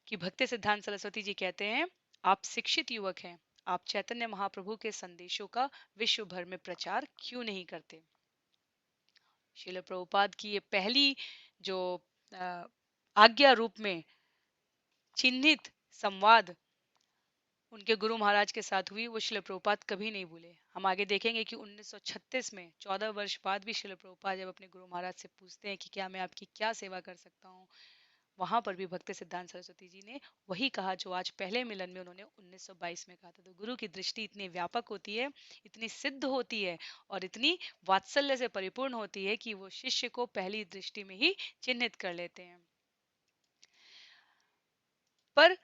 कि भक्ति सिद्धांत सरस्वती जी कहते हैं, आप शिक्षित युवक हैं, आप चैतन्य महाप्रभु के संदेशों का विश्व भर में प्रचार क्यों नहीं करते। श्रील प्रभुपाद की ये पहली जो अ, आज्ञा रूप में चिन्हित संवाद उनके गुरु महाराज के साथ हुई, वो श्रील प्रभुपाद कभी नहीं भूले। हम आगे देखेंगे कि 1936 में 14 वर्ष बाद भी श्रील प्रभुपाद जब अपने गुरु महाराज से पूछते हैं कि क्या मैं आपकी क्या सेवा कर सकता हूँ, वहां पर भी भक्ति सिद्धांत सरस्वती जी ने वही कहा जो आज पहले मिलन में उन्होंने 1922 में कहा था। तो गुरु की दृष्टि इतनी व्यापक होती है, इतनी सिद्ध होती है और इतनी वात्सल्य से परिपूर्ण होती है कि वो शिष्य को पहली दृष्टि में ही चिन्हित कर लेते हैं। पर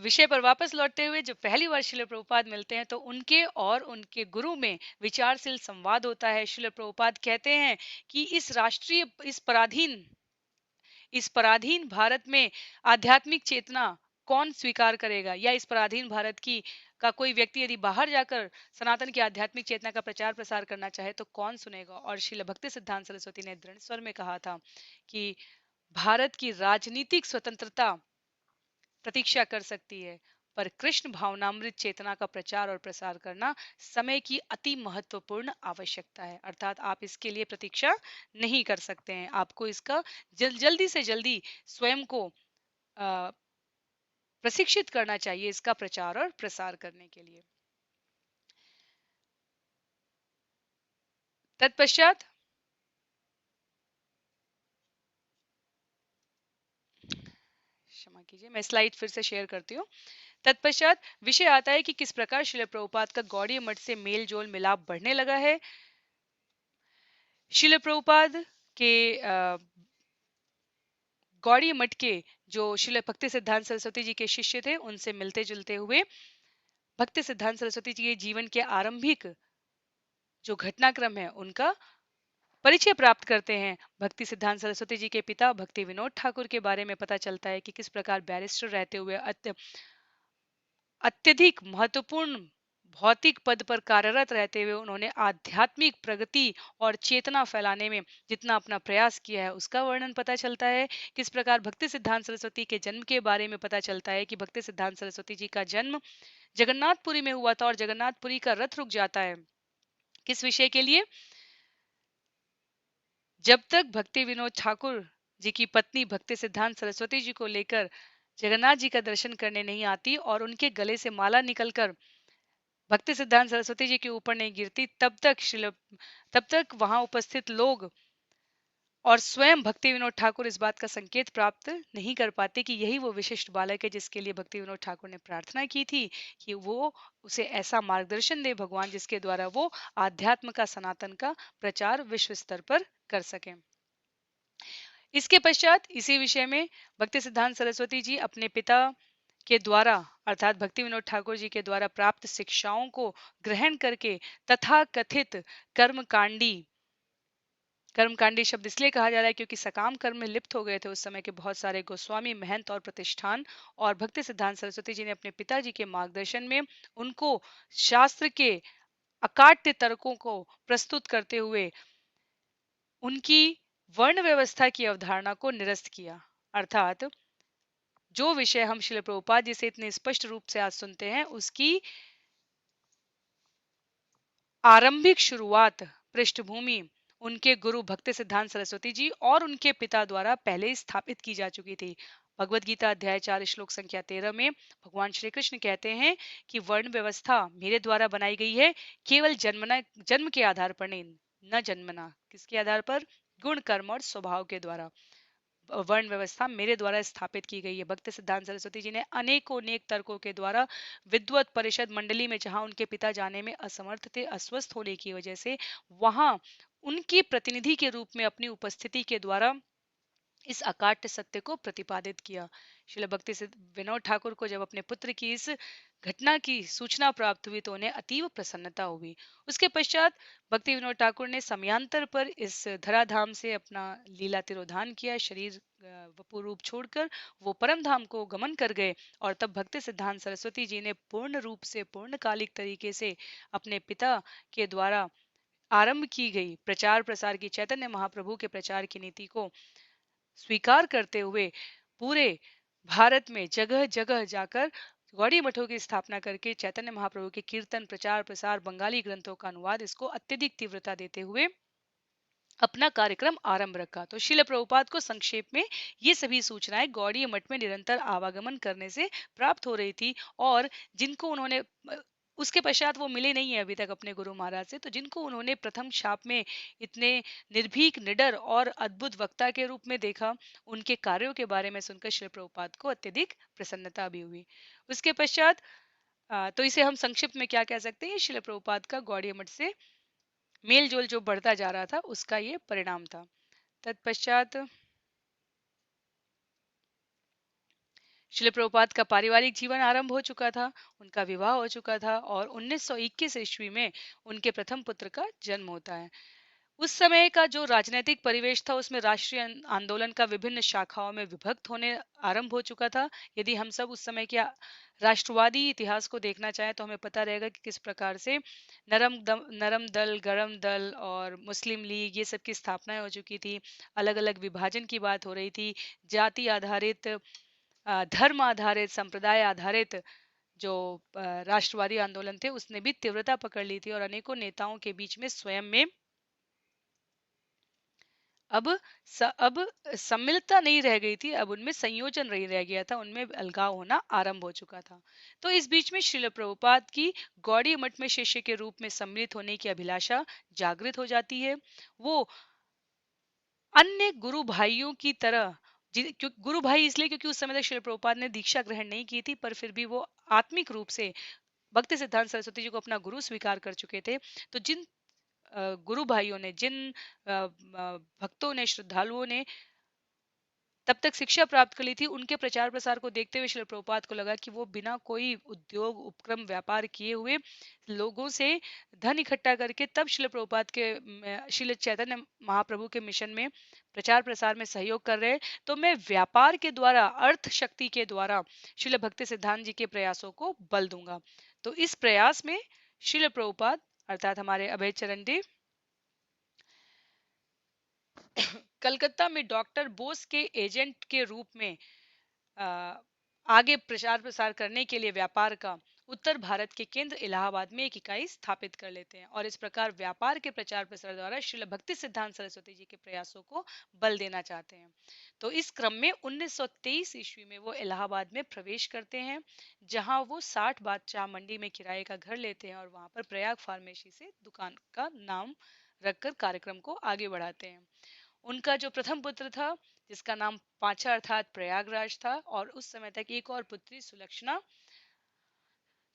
विषय पर वापस लौटते हुए जब पहली बार श्रील प्रभुपाद मिलते हैं तो उनके और उनके गुरु में विचारशील संवाद होता है। श्रील प्रभुपाद कहते हैं कि इस पराधीन भारत में आध्यात्मिक चेतना कौन स्वीकार करेगा, या इस पराधीन भारत की का कोई व्यक्ति यदि बाहर जाकर सनातन की आध्यात्मिक चेतना का प्रचार प्रसार करना चाहे तो कौन सुनेगा। और श्रील भक्ति सिद्धांत सरस्वती ने दृढ़ स्वर में कहा था कि भारत की राजनीतिक स्वतंत्रता प्रतीक्षा कर सकती है, पर कृष्ण भावनामृत चेतना का प्रचार और प्रसार करना समय की अति महत्वपूर्ण आवश्यकता है। अर्थात आप इसके लिए प्रतीक्षा नहीं कर सकते हैं, आपको इसका जल्दी से जल्दी स्वयं को प्रशिक्षित करना चाहिए इसका प्रचार और प्रसार करने के लिए। तत्पश्चात क्षमा कीजिए, मैं स्लाइड फिर से शेयर करती हूँ। तत्पश्चात विषय आता है कि किस प्रकार श्रील प्रभुपाद का गौड़ीय मठ से मेल जोल मिलाप बढ़ने लगा है। श्रील प्रभुपाद के गौड़ी मठ के जो श्रील भक्ति सिद्धांत सरस्वती जी के शिष्य थे उनसे मिलते जुलते हुए भक्ति सिद्धांत सरस्वती जी के जीवन के आरंभिक जो घटनाक्रम है उनका परिचय प्राप्त करते हैं। भक्ति सिद्धांत सरस्वती जी के पिता भक्ति विनोद ठाकुर के बारे में पता चलता है कि किस प्रकार बैरिस्टर रहते हुए अत्यधिक महत्वपूर्ण भौतिक पद पर कार्यरत रहते हुए उन्होंने आध्यात्मिक प्रगति और चेतना फैलाने में जितना अपना प्रयास किया है उसका वर्णन पता चलता है। किस प्रकार भक्ति सिद्धांत सरस्वती के जन्म के बारे में पता चलता है कि भक्ति सिद्धांत सरस्वती जी का जन्म जगन्नाथपुरी में हुआ था और जगन्नाथपुरी का रथ रुक जाता है किस विषय के लिए, जब तक भक्ति विनोद ठाकुर जी की पत्नी भक्ति सिद्धांत सरस्वती जी को लेकर जगन्नाथ जी का दर्शन करने नहीं आती और उनके गले से माला निकलकर भक्ति सिद्धांत सरस्वती जी के ऊपर नहीं गिरती, तब तक वहां उपस्थित लोग और स्वयं भक्ति विनोद ठाकुर इस बात का संकेत प्राप्त नहीं कर पाते कि यही वो विशिष्ट बालक है जिसके लिए भक्ति विनोद ठाकुर ने प्रार्थना की थी कि वो उसे ऐसा मार्गदर्शन दे भगवान जिसके द्वारा वो आध्यात्म का सनातन का प्रचार विश्व स्तर पर कर सके। इसके पश्चात इसी विषय में भक्ति सिद्धांत सरस्वती जी अपने पिता के द्वारा अर्थात भक्ति विनोद ठाकुर जी के द्वारा प्राप्त शिक्षाओं को ग्रहण करके तथा कथित कर्मकांडी शब्द इसलिए कहा जा रहा है क्योंकि सकाम कर्म में लिप्त हो गए थे उस समय के बहुत सारे गोस्वामी महंत और प्रतिष्ठान, और भक्ति सिद्धांत सरस्वती जी ने अपने पिताजी के मार्गदर्शन में उनको शास्त्र के अकाट्य तर्कों को प्रस्तुत करते हुए उनकी वर्ण व्यवस्था की अवधारणा को निरस्त किया। अर्थात जो विषय हम श्रील प्रभुपाद जी से इतने स्पष्ट रूप से आज सुनते हैं उसकी आरंभिक शुरुआत पृष्ठभूमि उनके गुरु भक्ति सिद्धांत सरस्वती जी और उनके पिता द्वारा पहले ही स्थापित की जा चुकी थी। भगवत गीता अध्याय 4 श्लोक संख्या 13 में भगवान श्री कृष्ण कहते हैं कि वर्ण व्यवस्था मेरे द्वारा बनाई गई है, केवल जन्म के आधार पर नहीं, न जन्मना किसके आधार पर, गुण कर्म और स्वभाव के द्वारा वर्ण व्यवस्था मेरे द्वारा स्थापित की गई है। भक्ति सिद्धांत सरस्वती जी ने अनेक तर्कों के द्वारा विद्वत परिषद मंडली में जहां उनके पिता जाने में असमर्थ थे, अस्वस्थ होने की वजह से वहां उनकी प्रतिनिधि के रूप में अपनी उपस्थिति के द्वारा इस अकाट्य सत्य को प्रतिपादित किया। श्रील भक्ति सिद्ध विनोद ठाकुर को जब अपने पुत्र की इस घटना की सूचना प्राप्त हुई तो उन्हें अतीव प्रसन्नता हुई। उसके पश्चात भक्ति विनोद ठाकुर ने समयांतर पर इस धराधाम से अपना लीला तिरोधान किया। शरीर वपु रूप छोड़कर वो परम धाम को गमन कर गए और तब भक्ति सिद्धांत सरस्वती जी ने पूर्ण रूप से पूर्णकालिक तरीके से अपने पिता के द्वारा आरंभ की गई प्रचार प्रसार की चैतन्य महाप्रभु के प्रचार की नीति को स्वीकार करते हुए पूरे भारत में जगह जगह जाकर गौड़ी मठों की स्थापना करके चैतन्य महाप्रभु के कीर्तन प्रचार प्रसार बंगाली ग्रंथों का अनुवाद इसको अत्यधिक तीव्रता देते हुए अपना कार्यक्रम आरंभ रखा। तो शिल प्रभुपाद को संक्षेप में ये सभी सूचनाएं गौड़ीय मठ में निरंतर आवागमन करने से प्राप्त हो रही थी और जिनको उन्होंने उसके पश्चात वो मिले नहीं है अभी तक अपने गुरु महाराज से, तो जिनको उन्होंने प्रथम छाप में इतने निर्भीक निडर और अद्भुत वक्ता के रूप में देखा, उनके कार्यों के बारे में सुनकर शिल प्रभुपाद को अत्यधिक प्रसन्नता भी हुई। उसके पश्चात तो इसे हम संक्षिप्त में क्या कह सकते हैं, शिल प्रभुपाद का गौड़ीय मठ से मेल जोल जो बढ़ता जा रहा था उसका ये परिणाम था। तत्पश्चात शिल प्रभुपाद का पारिवारिक जीवन आरंभ हो चुका था, उनका विवाह हो चुका था और 1921 ईस्वी में उनके प्रथम पुत्र का जन्म होता है। उस समय का जो राजनीतिक परिवेश था उसमें राष्ट्रीय आंदोलन का विभिन्न शाखाओं में विभक्त होने आरंभ हो चुका था। यदि हम सब उस समय के राष्ट्रवादी इतिहास को देखना चाहें तो हमें पता रहेगा कि किस प्रकार से नरम दल, गरम दल और मुस्लिम लीग ये सब की स्थापनाएं हो चुकी थी। अलग अलग विभाजन की बात हो रही थी। जाति आधारित, धर्म आधारित, संप्रदाय आधारित जो राष्ट्रवादी आंदोलन थे उसने भी तीव्रता पकड़ ली थी और अनेकों नेताओं के बीच में स्वयं में अब सम्मिलितता नहीं रह गई थी, अब उनमें संयोजन नहीं रह गया था, उनमें अलगाव होना आरंभ हो चुका था। तो इस बीच में श्रील प्रभुपाद की गौड़ी मठ में शिष्य के रूप में सम्मिलित होने की अभिलाषा जागृत हो जाती है। वो अन्य गुरु भाइयों की तरह, गुरु भाई इसलिए क्योंकि उस समय तक श्रील प्रभुपाद ने दीक्षा ग्रहण नहीं की थी, पर फिर भी वो आत्मिक रूप से भक्ति सिद्धांत सरस्वती जी को अपना गुरु स्वीकार कर चुके थे। तो जिन गुरु भाइयों ने, जिन भक्तों ने, श्रद्धालुओं ने तब तक शिक्षा प्राप्त कर ली थी, उनके प्रचार प्रसार को देखते हुए श्रील प्रभुपाद को लगा कि वो बिना कोई उद्योग उपक्रम व्यापार किए हुए लोगों से धन इकट्ठा करके तब श्रील प्रभुपाद के श्रील चैतन्य महाप्रभु के मिशन में प्रचार प्रसार में सहयोग कर रहे, तो मैं व्यापार के द्वारा, अर्थ शक्ति के द्वारा श्रील भक्ति सिद्धांत जी के प्रयासों को बल दूंगा। तो इस प्रयास में श्रील प्रभुपाद अर्थात हमारे अभय चरण देव कलकत्ता में डॉक्टर बोस के एजेंट के रूप में अ, आगे प्रचार प्रसार करने के लिए व्यापार का उत्तर भारत के केंद्र इलाहाबाद में एक इकाई स्थापित कर लेते हैं और इस प्रकार व्यापार के प्रचार प्रसार द्वारा श्रील भक्ति सिद्धांत सरस्वती जी के प्रयासों को बल देना चाहते हैं। तो इस क्रम में 1923 ईस्वी में वो इलाहाबाद में प्रवेश करते हैं, जहां वो 60 बादशाह मंडी में किराए का घर लेते हैं और वहां पर प्रयाग फार्मेसी से दुकान का नाम रखकर कार्यक्रम को आगे बढ़ाते हैं। उनका जो प्रथम पुत्र था जिसका नाम पांचा अर्थात प्रयागराज था, और उस समय तक एक और पुत्री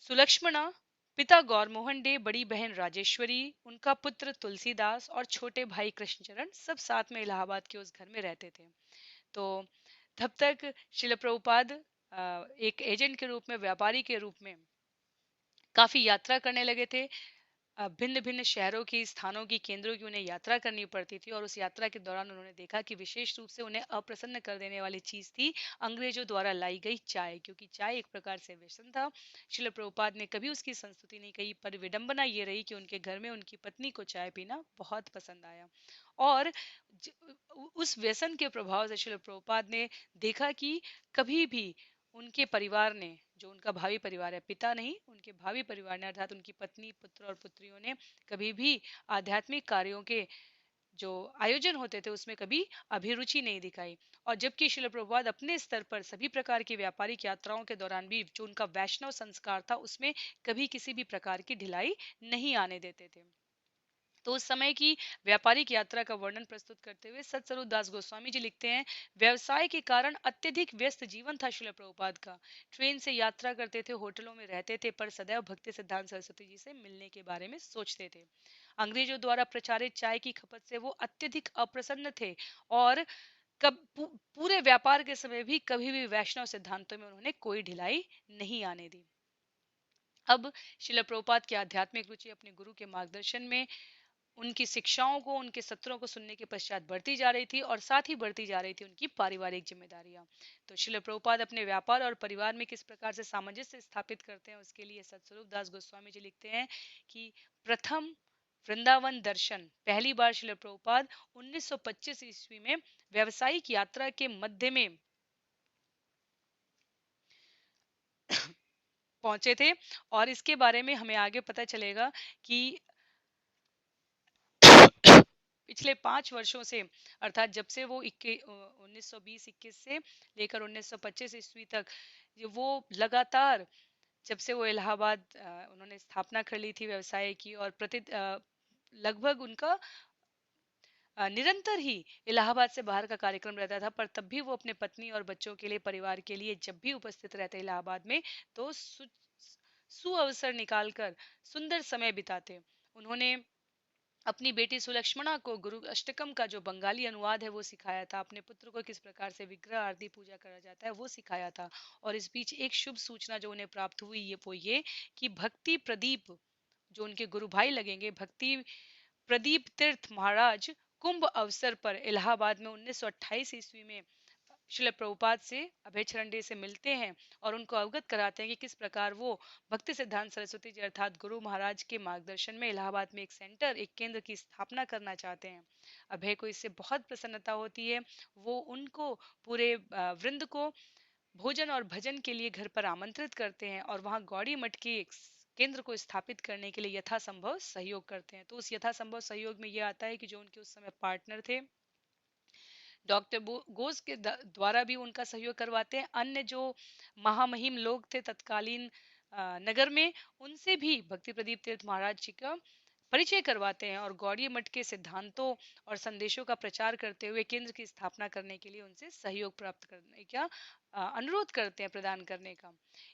सुलक्ष्मणा, पिता गौरमोहन डे, बड़ी बहन राजेश्वरी, उनका पुत्र तुलसीदास और छोटे भाई कृष्णचरण सब साथ में इलाहाबाद के उस घर में रहते थे। तो तब तक शिल प्रभुपाद एक एजेंट के रूप में, व्यापारी के रूप में काफी यात्रा करने लगे थे। भिन्न भिन्न शहरों की, स्थानों की, केंद्रों की उन्हें यात्रा करनी पड़ती थी और उस यात्रा के दौरान उन्होंने देखा कि विशेष रूप से उन्हें अप्रसन्न कर देने वाली चीज थी अंग्रेजों द्वारा लाई गई चाय, क्योंकि चाय एक प्रकार से व्यसन था। श्रील प्रभुपाद ने कभी उसकी संस्तुति नहीं कही, पर विडंबना ये रही कि उनके घर में उनकी पत्नी को चाय पीना बहुत पसंद आया और उस व्यसन के प्रभाव से श्रील प्रभुपाद ने देखा कि कभी भी उनके परिवार ने, जो उनका भावी परिवार है, पिता नहीं, उनके भावी परिवार ने अर्थात उनकी पत्नी, पुत्र और पुत्रियों ने कभी भी आध्यात्मिक कार्यों के जो आयोजन होते थे उसमें कभी अभिरुचि नहीं दिखाई। और जबकि श्रील प्रभुपाद अपने स्तर पर सभी प्रकार की व्यापारिक यात्राओं के दौरान भी जो उनका वैष्णव संस्कार था उसमें कभी किसी भी प्रकार की ढिलाई नहीं आने देते थे। तो उस समय की व्यापारिक यात्रा का वर्णन प्रस्तुत करते हुए सत्स्वरूप दास गोस्वामी जी लिखते हैं, व्यवसाय के कारण अत्यधिक व्यस्त जीवन था श्रील प्रभुपाद का। ट्रेन से यात्रा करते थे, होटलों में रहते थे, पर सदैव भक्ति सिद्धांत सरस्वती जी से मिलने के बारे में सोचते थे। अंग्रेजों द्वारा प्रचारित चाय की खपत से वो अत्यधिक अप्रसन्न थे और पूरे व्यापार के समय भी कभी भी वैष्णव सिद्धांतों में उन्होंने कोई ढिलाई नहीं आने दी। अब शिला प्रभुपाद की आध्यात्मिक रुचि अपने गुरु के मार्गदर्शन में, उनकी शिक्षाओं को, उनके सत्रों को सुनने के पश्चात बढ़ती जा रही थी, और साथ ही बढ़ती जा रही थी उनकी पारिवारिक जिम्मेदारियां। तो शिला प्रभुपाद अपने व्यापार और परिवार में किस प्रकार से सामंजस्य स्थापित करते हैं, उसके लिए सतस्वरूप दास गोस्वामी जी लिखते हैं कि प्रथम वृंदावन दर्शन पहली बार शिला प्रभुपाद 1925 ईस्वी में व्यावसायिक यात्रा के मध्य में पहुंचे थे। और इसके बारे में हमें आगे पता चलेगा कि पिछले 5 वर्षों से, अर्थात जब से वो 1920-21 से लेकर 1925 ईस्वी तक, वो लगातार, जब से वो इलाहाबाद उन्होंने स्थापना कर ली थी व्यवसाय की, और लगभग उनका निरंतर ही इलाहाबाद से बाहर का कार्यक्रम रहता था, पर तब भी वो अपने पत्नी और बच्चों के लिए, परिवार के लिए जब भी उपस्थित रहते इलाहाबाद में, तो सुअवसर निकालकर सुंदर समय बिताते। उन्होंने अपनी बेटी सुलक्ष्मणा को गुरु अष्टकम का जो बंगाली अनुवाद है वो सिखाया था, अपने पुत्र को किस प्रकार से विग्रह आरती पूजा करा जाता है वो सिखाया था। और इस बीच एक शुभ सूचना जो उन्हें प्राप्त हुई, ये कि भक्ति प्रदीप, जो उनके गुरु भाई लगेंगे, भक्ति प्रदीप तीर्थ महाराज, कुंभ अवसर पर इलाहाबाद में 1928 ईस्वी में श्रील प्रभुपाद से, अभय चरण डे से मिलते हैं, और उनको अवगत कराते हैं कि किस प्रकार वो भक्ति सिद्धांत सरस्वती जी अर्थात गुरु महाराज के मार्गदर्शन में इलाहाबाद में एक सेंटर, एक केंद्र की स्थापना करना चाहते हैं। अभय को इससे बहुत प्रसन्नता होती है। वो उनको, पूरे वृंद को भोजन और भजन के लिए घर पर आमंत्रित करते हैं, और वहां गौड़ी मठ के एक केंद्र को स्थापित करने के लिए यथासंभव सहयोग करते हैं। तो उस यथासंभव सहयोग में यह आता है कि जो उनके उस समय पार्टनर थे डॉक्टर घोष के द्वारा भी उनका सहयोग करवाते हैं। अन्य जो महामहिम लोग थे तत्कालीन नगर में, उनसे भी भक्ति प्रदीप तीर्थ महाराज जी का परिचय करवाते हैं, और गौड़ीय मठ के सिद्धांतों और संदेशों का प्रचार करते हुए केंद्र की स्थापना करने के लिए उनसे सहयोग प्राप्त करने का अनुरोध करते हैं, प्रदान करने का।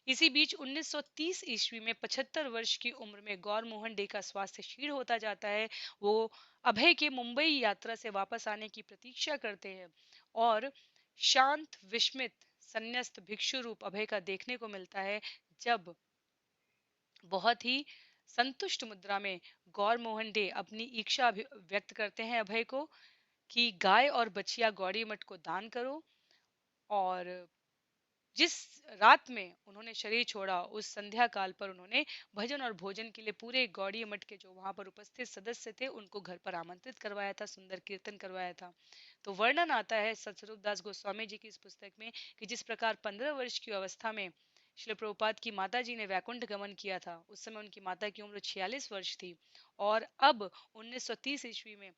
इसी बीच 1930 ईस्वी में 75 वर्ष की उम्र में गौर मोहन डे का स्वास्थ्य क्षीण होता जाता है। वो अभय के मुंबई यात्रा से वापस आने की प्रतीक्षा करते हैं, और शांत विस्मित संन्यास्त भिक्षु रूप अभय का देखने को मिलता है, जब बहुत ही संतुष्ट मुद्रा में गौर मोहन डे अपनी इच्छा व्यक्त करते हैं अभय को कि गाय और बछिया गौड़ी मठ को दान करो। और जिस रात में उन्होंने शरीर छोड़ा, उस संध्या काल पर उन्होंने भजन और भोजन के लिए पूरे गौड़ीय मठ के जो वहां पर उपस्थित सदस्य थे उनको घर पर आमंत्रित करवाया था, सुंदर कीर्तन करवाया था। तो वर्णन आता है सतस्वरूप दास गोस्वामी जी की इस पुस्तक में कि जिस प्रकार 15 वर्ष की अवस्था में श्री प्रभुपाद की माता जी ने वैकुंठ गमन किया था, उस समय उनकी माता की उम्र 46 वर्ष थी, और अब 1930 ईस्वी में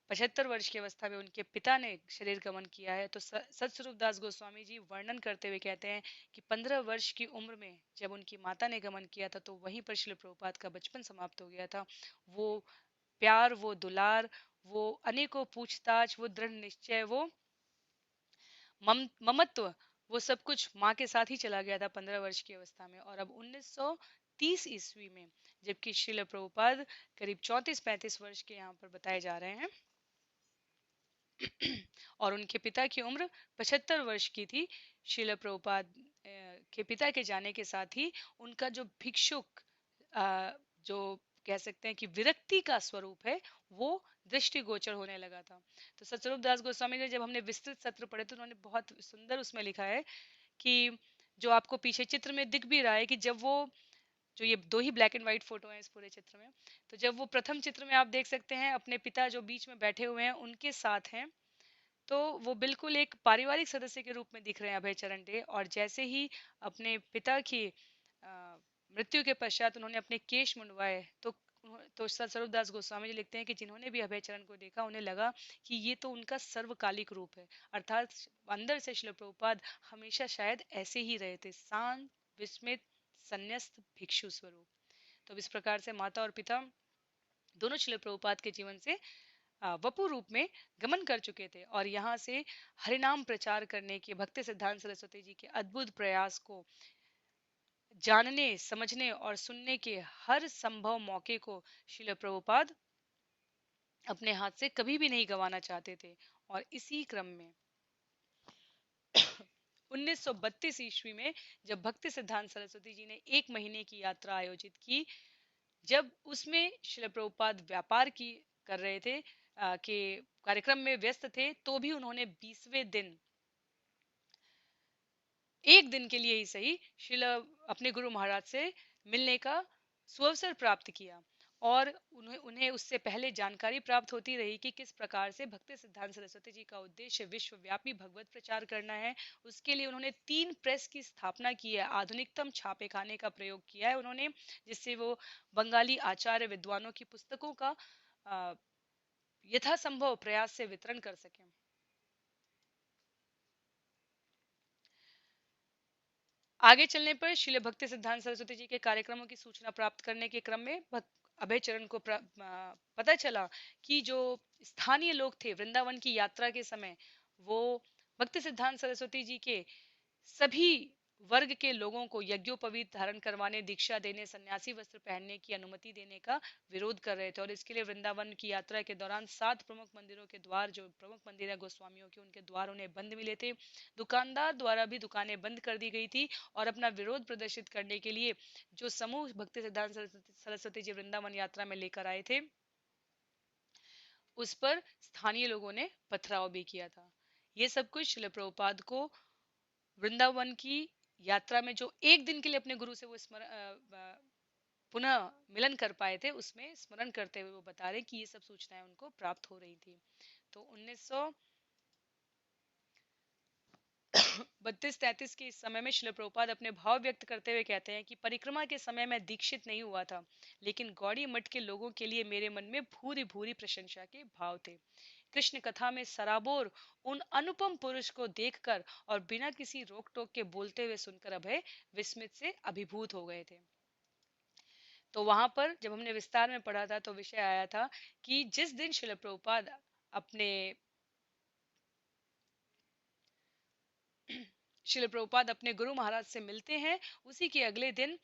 75 वर्ष की अवस्था में उनके पिता ने शरीर गमन किया है। तो सतस्वरूप दास गोस्वामी जी वर्णन करते हुए कहते हैं कि 15 वर्ष की उम्र में जब उनकी माता ने गमन किया था, तो वहीं पर श्री प्रभुपाद का बचपन समाप्त हो गया था। वो प्यार, वो दुलार, वो अनेकों पूछताछ, वो दृढ़ निश्चय, वो ममत्व, वो सब कुछ माँ के साथ ही चला गया था 15 वर्ष की अवस्था में। और अब 1930 ईस्वी में, जबकि श्रील प्रभुपाद करीब 34-35 वर्ष के यहाँ पर बताए जा रहे हैं, और उनके पिता की उम्र 75 वर्ष की थी। श्रील प्रभुपाद के पिता के जाने के साथ ही उनका जो भिक्षुक, जो कह सकते हैं कि विरक्ति का स्वरूप है, वो दृष्टिगोचर होने लगा था। तो सतस्वरूप दास गोस्वामी ने, जब हमने विस्तृत सत्र पढ़े, तो उन्होंने बहुत सुंदर उसमें लिखा है कि जो आपको पीछे चित्र में दिख भी रहा है कि जब वो, जो ये दो ही ब्लैक एंड व्हाइट फोटो है इस पूरे चित्र में, तो जब वो प्रथम चित्र में आप देख सकते हैं अपने पिता जो बीच में बैठे हुए हैं उनके साथ हैं, तो वो बिल्कुल एक पारिवारिक सदस्य के रूप में दिख रहे हैं अभय चरण डे। और जैसे ही अपने पिता की मृत्यु के पश्चात उन्होंने अपने केश मुंडवाए, तो सतस्वरूप दास गोस्वामी जी लिखते हैं कि जिन्होंने भी अभय चरण को देखा, उन्हें लगा कि ये तो उनका सर्वकालिक रूप है, अर्थात अंदर से श्रील प्रभुपाद हमेशा शायद ऐसे ही रहे थे, शांत विस्मित संन्यस्त भिक्षु स्वरूप। तो इस प्रकार से माता और पिता दोनों श्रील प्रभुपाद के जीवन से वपु रूप में गमन कर चुके थे, और यहाँ से हरिनाम प्रचार करने के भक्ति सिद्धांत सरस्वती जी के अद्भुत प्रयास को जानने, समझने और सुनने के हर संभव मौके को श्रील प्रभुपाद अपने हाथ से कभी भी नहीं गंवाना चाहते थे। और इसी क्रम में 1932 ईस्वी में जब भक्ति सिद्धांत सरस्वती जी ने 1 महीने की यात्रा आयोजित की, जब उसमें श्रील प्रभुपाद व्यापार की कर रहे थे, के कार्यक्रम में व्यस्त थे, तो भी उन्होंने 20वें दिन, एक दिन के लिए ही सही, शिला अपने गुरु महाराज से मिलने का सुअवसर प्राप्त किया। और उन्हें उन्हें उससे पहले जानकारी प्राप्त होती रही कि किस प्रकार से भक्ति सिद्धांत सरस्वती जी का उद्देश्य विश्वव्यापी भगवत प्रचार करना है। उसके लिए उन्होंने 3 प्रेस की स्थापना की है, आधुनिकतम छापे खाने का प्रयोग किया है उन्होंने, जिससे वो बंगाली आचार्य विद्वानों की पुस्तकों का यथासंभव प्रयास से वितरण कर सकें। आगे चलने पर श्रील भक्ति सिद्धांत सरस्वती जी के कार्यक्रमों की सूचना प्राप्त करने के क्रम में अभय चरण को पता चला कि जो स्थानीय लोग थे वृंदावन की यात्रा के समय, वो भक्ति सिद्धांत सरस्वती जी के सभी वर्ग के लोगों को यज्ञोपवीत धारण करवाने, दीक्षा देने, सन्यासी वस्त्र पहनने की अनुमति देने का विरोध कर रहे थे। और इसके लिए वृंदावन की यात्रा के दौरान 7 प्रमुख मंदिरों के द्वार, जो प्रमुख मंदिर है गोस्वामियों के, उनके द्वार उन्हें बंद मिले थे। दुकानदार द्वारा भी दुकानें बंद कर दी गई थी। और अपना विरोध प्रदर्शित करने के लिए जो समूह भक्ति सिद्धांत सरस्वती जी वृंदावन यात्रा में लेकर आए थे, उस पर स्थानीय लोगों ने पथराव भी किया था। ये सब कुछ श्रील प्रभुपाद को वृंदावन की यात्रा में जो एक दिन के लिए अपने गुरु से वो पुनः मिलन कर पाए थे, उसमें स्मरण करते हुए वो बता रहे कि ये सब सूचनाएं उनको प्राप्त हो रही थी। तो 1932-33 के इस समय में श्रील प्रभुपाद अपने भाव व्यक्त करते हुए कहते हैं कि परिक्रमा के समय मैं दीक्षित नहीं हुआ था, लेकिन गौड़ी मठ के लोगों के लिए मेरे मन में भूरी भूरी प्रशंसा के भाव थे। कृष्ण कथा में सराबोर उन अनुपम पुरुष को देखकर और बिना किसी रोक टोक के बोलते हुए सुनकर अभय विस्मित से अभिभूत हो गए थे। तो वहां पर जब हमने विस्तार में पढ़ा था, तो विषय आया था कि जिस दिन श्रील प्रभुपाद अपने श्रील प्रभुपाद अपने गुरु महाराज से मिलते हैं, उसी के अगले दिन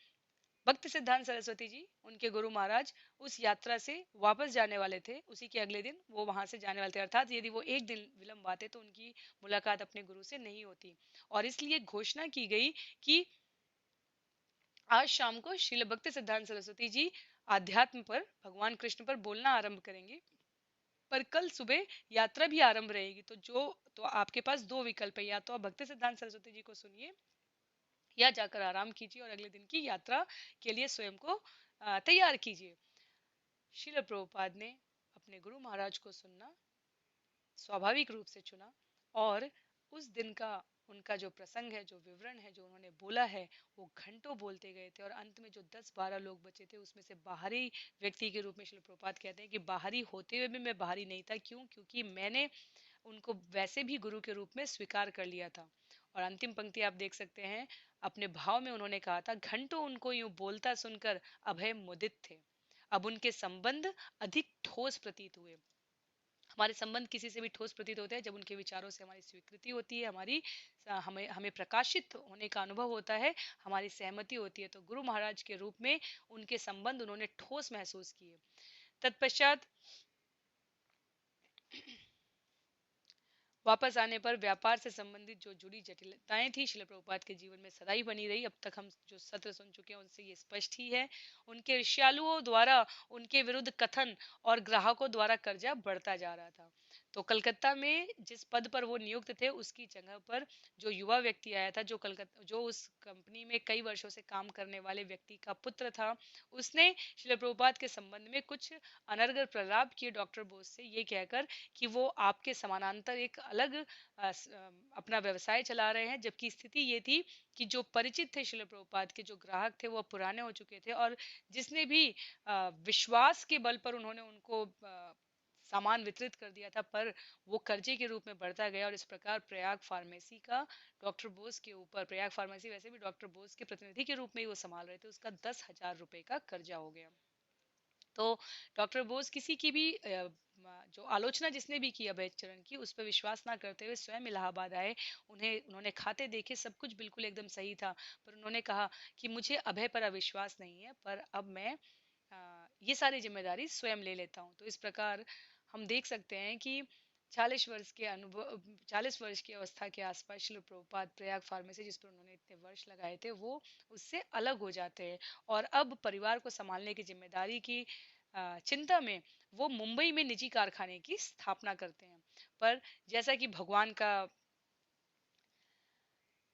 भक्ति सिद्धांत सरस्वती जी, उनके गुरु महाराज, उस यात्रा से वापस जाने वाले थे। उसी के अगले दिन वो वहां से जाने वाले थे, अर्थात यदि वो एक दिन विलंब आते तो उनकी मुलाकात अपने गुरु से नहीं होती। और इसलिए घोषणा की गई कि आज शाम को श्रील भक्ति सिद्धांत सरस्वती जी आध्यात्म पर, भगवान कृष्ण पर बोलना आरंभ करेंगे, पर कल सुबह यात्रा भी आरंभ रहेगी। तो आपके पास दो विकल्प है, या तो आप भक्ति सिद्धांत सरस्वती जी को सुनिए, या जाकर आराम कीजिए और अगले दिन की यात्रा के लिए स्वयं को तैयार कीजिए। श्रील प्रभुपाद ने अपने गुरु महाराज को सुनना स्वाभाविक रूप से चुना। और उस दिन का उनका जो प्रसंग है, जो विवरण है, जो उन्होंने बोला है, वो घंटों बोलते गए थे। और अंत में जो 10-12 लोग बचे थे, उसमें से बाहरी व्यक्ति के रूप में श्रील प्रभुपाद कहते हैं कि बाहरी होते हुए भी मैं बाहरी नहीं था। क्यों? क्योंकि मैंने उनको वैसे भी गुरु के रूप में स्वीकार कर लिया था। और अंतिम पंक्ति आप देख सकते हैं, अपने भाव में उन्होंने कहा था, घंटों उनको यूं बोलता सुनकर अभय मुदित थे। अब उनके संबंध अधिक ठोस प्रतीत हुए। हमारे संबंध किसी से भी ठोस प्रतीत होते हैं जब उनके विचारों से हमारी स्वीकृति होती है, हमारी हमें हमें प्रकाशित होने का अनुभव होता है, हमारी सहमति होती है। तो गुरु महाराज के रूप में उनके संबंध उन्होंने ठोस महसूस किए। तत्पश्चात वापस आने पर व्यापार से संबंधित जो जुड़ी जटिलताएं थी श्रील प्रभुपाद के जीवन में सदा ही बनी रही। अब तक हम जो सत्र सुन चुके हैं उनसे ये स्पष्ट ही है। उनके ऋष्यालुओं द्वारा उनके विरुद्ध कथन और ग्राहकों द्वारा कर्जा बढ़ता जा रहा था। तो कलकत्ता में जिस पद पर वो नियुक्त थे, उसकी जगह पर जो युवा व्यक्ति आया था, जो उस कंपनी में कई वर्षों से काम करने वाले व्यक्ति का पुत्र था, उसने श्रील प्रभुपाद के संबंध में कुछ अनर्गल प्रलाप किए डॉक्टर बोस से, ये कहकर कि वो आपके समानांतर एक अलग अपना व्यवसाय चला रहे हैं। जबकि स्थिति ये थी कि जो परिचित थे श्रील प्रभुपाद के, जो ग्राहक थे, वो पुराने हो चुके थे। और जिसने भी विश्वास के बल पर उन्होंने उनको सामान वितरित कर दिया था, पर वो कर्जे के रूप में बढ़ता गया। और इस प्रकार प्रयाग फार्मेसी का डॉक्टर बोस के ऊपर, प्रयाग फार्मेसी वैसे भी डॉक्टर बोस के प्रतिनिधि के रूप में ही वो संभाल रहे थे, उसका 10,000 रुपए का कर्जा हो गया। तो डॉक्टर बोस किसी की भी जो आलोचना जिसने भी की अभय चरण की, उस पर विश्वास ना करते हुए स्वयं इलाहाबाद आए। उन्होंने खाते देखे, सब कुछ बिल्कुल एकदम सही था, पर उन्होंने कहा कि मुझे अभय पर अविश्वास नहीं है, पर अब मैं ये सारी जिम्मेदारी स्वयं ले लेता हूँ। तो इस प्रकार हम देख सकते हैं कि 40 वर्ष की अवस्था के आसपास श्रील प्रभुपाद प्रयाग फार्मेसी जिस पर उन्होंने इतने वर्ष लगाए थे वो उससे अलग हो जाते हैं और अब परिवार को संभालने की जिम्मेदारी की चिंता में वो मुंबई में निजी कारखाने की स्थापना करते हैं। पर जैसा कि भगवान का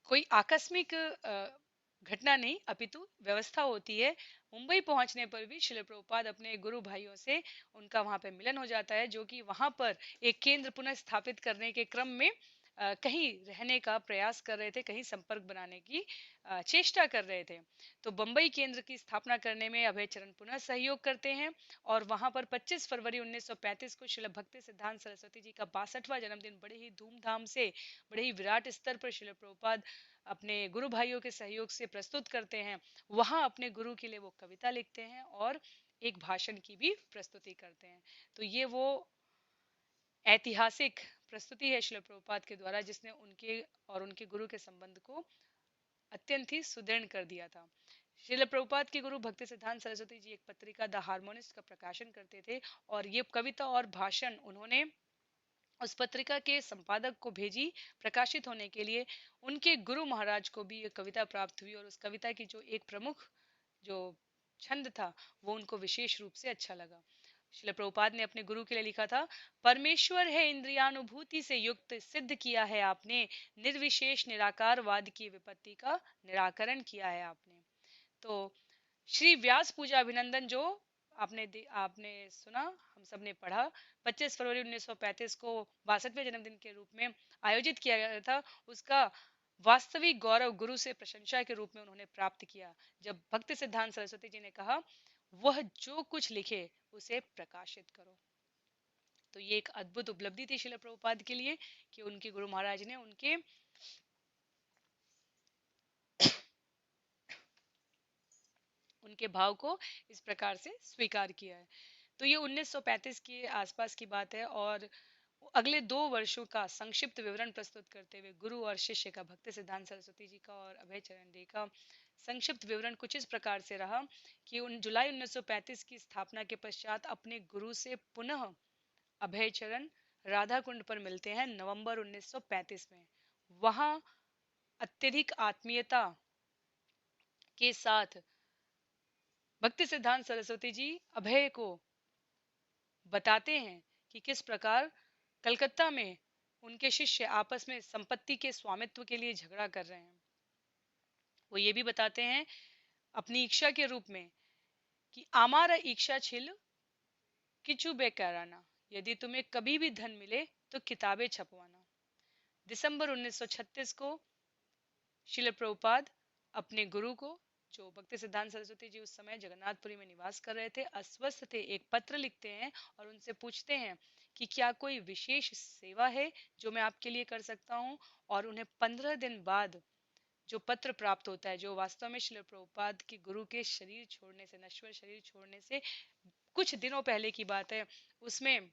कोई आकस्मिक घटना नहीं अपितु व्यवस्था होती है, मुंबई पहुंचने पर भी श्रील प्रभुपाद अपने गुरु भाइयों से उनका वहां पे मिलन हो जाता है, जो कि वहां पर एक केंद्र पुनः स्थापित करने के क्रम में कहीं रहने का प्रयास कर रहे थे, कहीं संपर्क बनाने की चेष्टा कर रहे थे। तो बंबई केंद्र की स्थापना करने में अभय चरण पुनः सहयोग करते हैं और वहां पर 25 फरवरी 1935 को श्रील भक्ति सिद्धांत सरस्वती जी का 62वां जन्मदिन बड़े ही धूमधाम से, बड़े ही विराट स्तर पर श्रील प्रभुपाद अपने गुरु भाइयों के सहयोग से प्रस्तुत करते हैं। वहां अपने गुरु के लिए वो कविता लिखते हैं और एक भाषण की भी प्रस्तुति करते हैं। तो ये वो ऐतिहासिक प्रस्तुति है श्रील प्रभुपाद के द्वारा जिसने उनके और उनके गुरु के संबंध को अत्यंत ही सुदृढ़ कर दिया था। श्रील प्रभुपाद के गुरु भक्ति सिद्धांत सरस्वती जी एक पत्रिका द हार्मोनिस्ट का प्रकाशन करते थे और ये कविता और भाषण उन्होंने उस पत्रिका के संपादक को भेजी प्रकाशित होने के लिए। उनके गुरु महाराज को भी ये कविता प्राप्त हुई और उस कविता की जो एक प्रमुख जो छंद था वो उनको विशेष रूप से अच्छा लगा। श्रील प्रभुपाद ने अपने गुरु के लिए लिखा था, परमेश्वर है इंद्रियानुभूति से युक्त, सिद्ध किया है आपने, निर्विशेष निराकारवाद की विपत्ति का निराकरण किया है आपने। तो श्री व्यास पूजा अभिनंदन जो आपने सुना, हम सब ने पढ़ा, 25 फरवरी 1935 को 62वें जन्मदिन के रूप में आयोजित किया गया था, उसका वास्तविक गौरव गुरु से प्रशंसा के रूप में उन्होंने प्राप्त किया जब भक्ति सिद्धांत सरस्वती जी ने कहा, वह जो कुछ लिखे उसे प्रकाशित करो। तो ये एक अद्भुत उपलब्धि थी श्रील प्रभुपाद के लिए कि उनके गुरु महाराज ने उनके भाव को इस प्रकार से स्वीकार किया है। तो ये 1935 के आसपास की बात है और अगले 2 वर्षों का संक्षिप्त विवरण प्रस्तुत करते हुए गुरु और शिष्य का, भक्ति सिद्धांत सरस्वती जी का और अभय चरण डे का संक्षिप्त विवरण कुछ इस प्रकार से रहा कि जुलाई 1935 की स्थापना के पश्चात अपने गुरु से पुनः अभय चरण राधा कुंड पर मिलते हैं नवंबर 1935 में। वहां अत्यधिक आत्मीयता के साथ भक्ति सिद्धांत सरस्वती जी अभय को बताते हैं कि किस प्रकार कलकत्ता में उनके शिष्य आपस में संपत्ति के स्वामित्व के लिए झगड़ा कर रहे हैं। वो ये भी बताते हैं अपनी इच्छा के रूप में कि आमारा इच्छा छिल किचु बेकाराना, यदि तुम्हें कभी भी धन मिले तो किताबें छपवाना। दिसंबर 1936 को श्रील प्रभुपाद अपने गुरु को, जो भक्ति सिद्धांत सरस्वती जी उस समय जगन्नाथपुरी में निवास कर रहे थे, अस्वस्थ थे, एक पत्र लिखते हैं और उनसे पूछते हैं कि क्या कोई विशेष सेवा है जो मैं आपके लिए कर सकता हूँ। और उन्हें 15 दिन बाद जो पत्र प्राप्त होता है, जो वास्तव में श्रील प्रभुपाद के गुरु के शरीर छोड़ने से, नश्वर शरीर छोड़ने से कुछ दिनों पहले की बात है, उसमें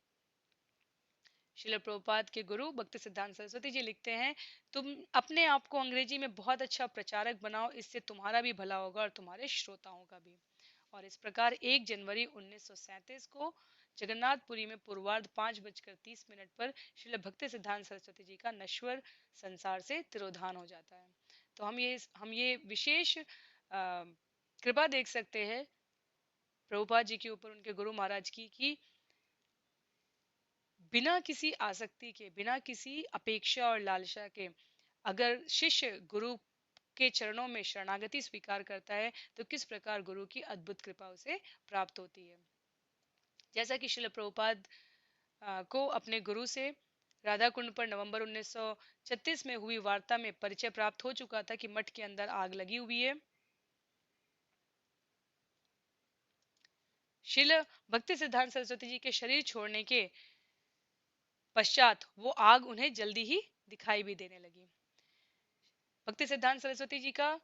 श्रील प्रभुपाद के गुरु भक्ति सिद्धांत सरस्वती जी लिखते हैं, तुम अपने आप को अंग्रेजी में बहुत अच्छा प्रचारक बनाओ, इससे तुम्हारा भी भला होगा और तुम्हारे श्रोताओं का भी। और इस प्रकार 1 जनवरी 1937 को जगन्नाथपुरी में पूर्वार्ध 5:30 पर श्रील भक्ति सिद्धांत सरस्वती जी का नश्वर संसार से तिरोधान हो जाता है। तो हम ये विशेष कृपा देख सकते हैं प्रभुपाद जी के ऊपर, उनके गुरु महाराज की, कि बिना किसी आसक्ति के, बिना किसी अपेक्षा और लालसा के अगर शिष्य गुरु के चरणों में शरणागति स्वीकार करता है तो किस प्रकार गुरु की अद्भुत कृपा उसे प्राप्त होती है। जैसा कि श्रील प्रभुपाद को अपने गुरु से राधा कुंड पर नवंबर 1936 में हुई वार्ता में परिचय प्राप्त हो चुका था कि मठ के अंदर आग लगी हुई है। श्रील भक्ति सिद्धांत सरस्वती जी के शरीर छोड़ने के पश्चात वो आग उन्हें जल्दी ही दिखाई भी देने लगी। भक्ति सिद्धांत सरस्वती जी का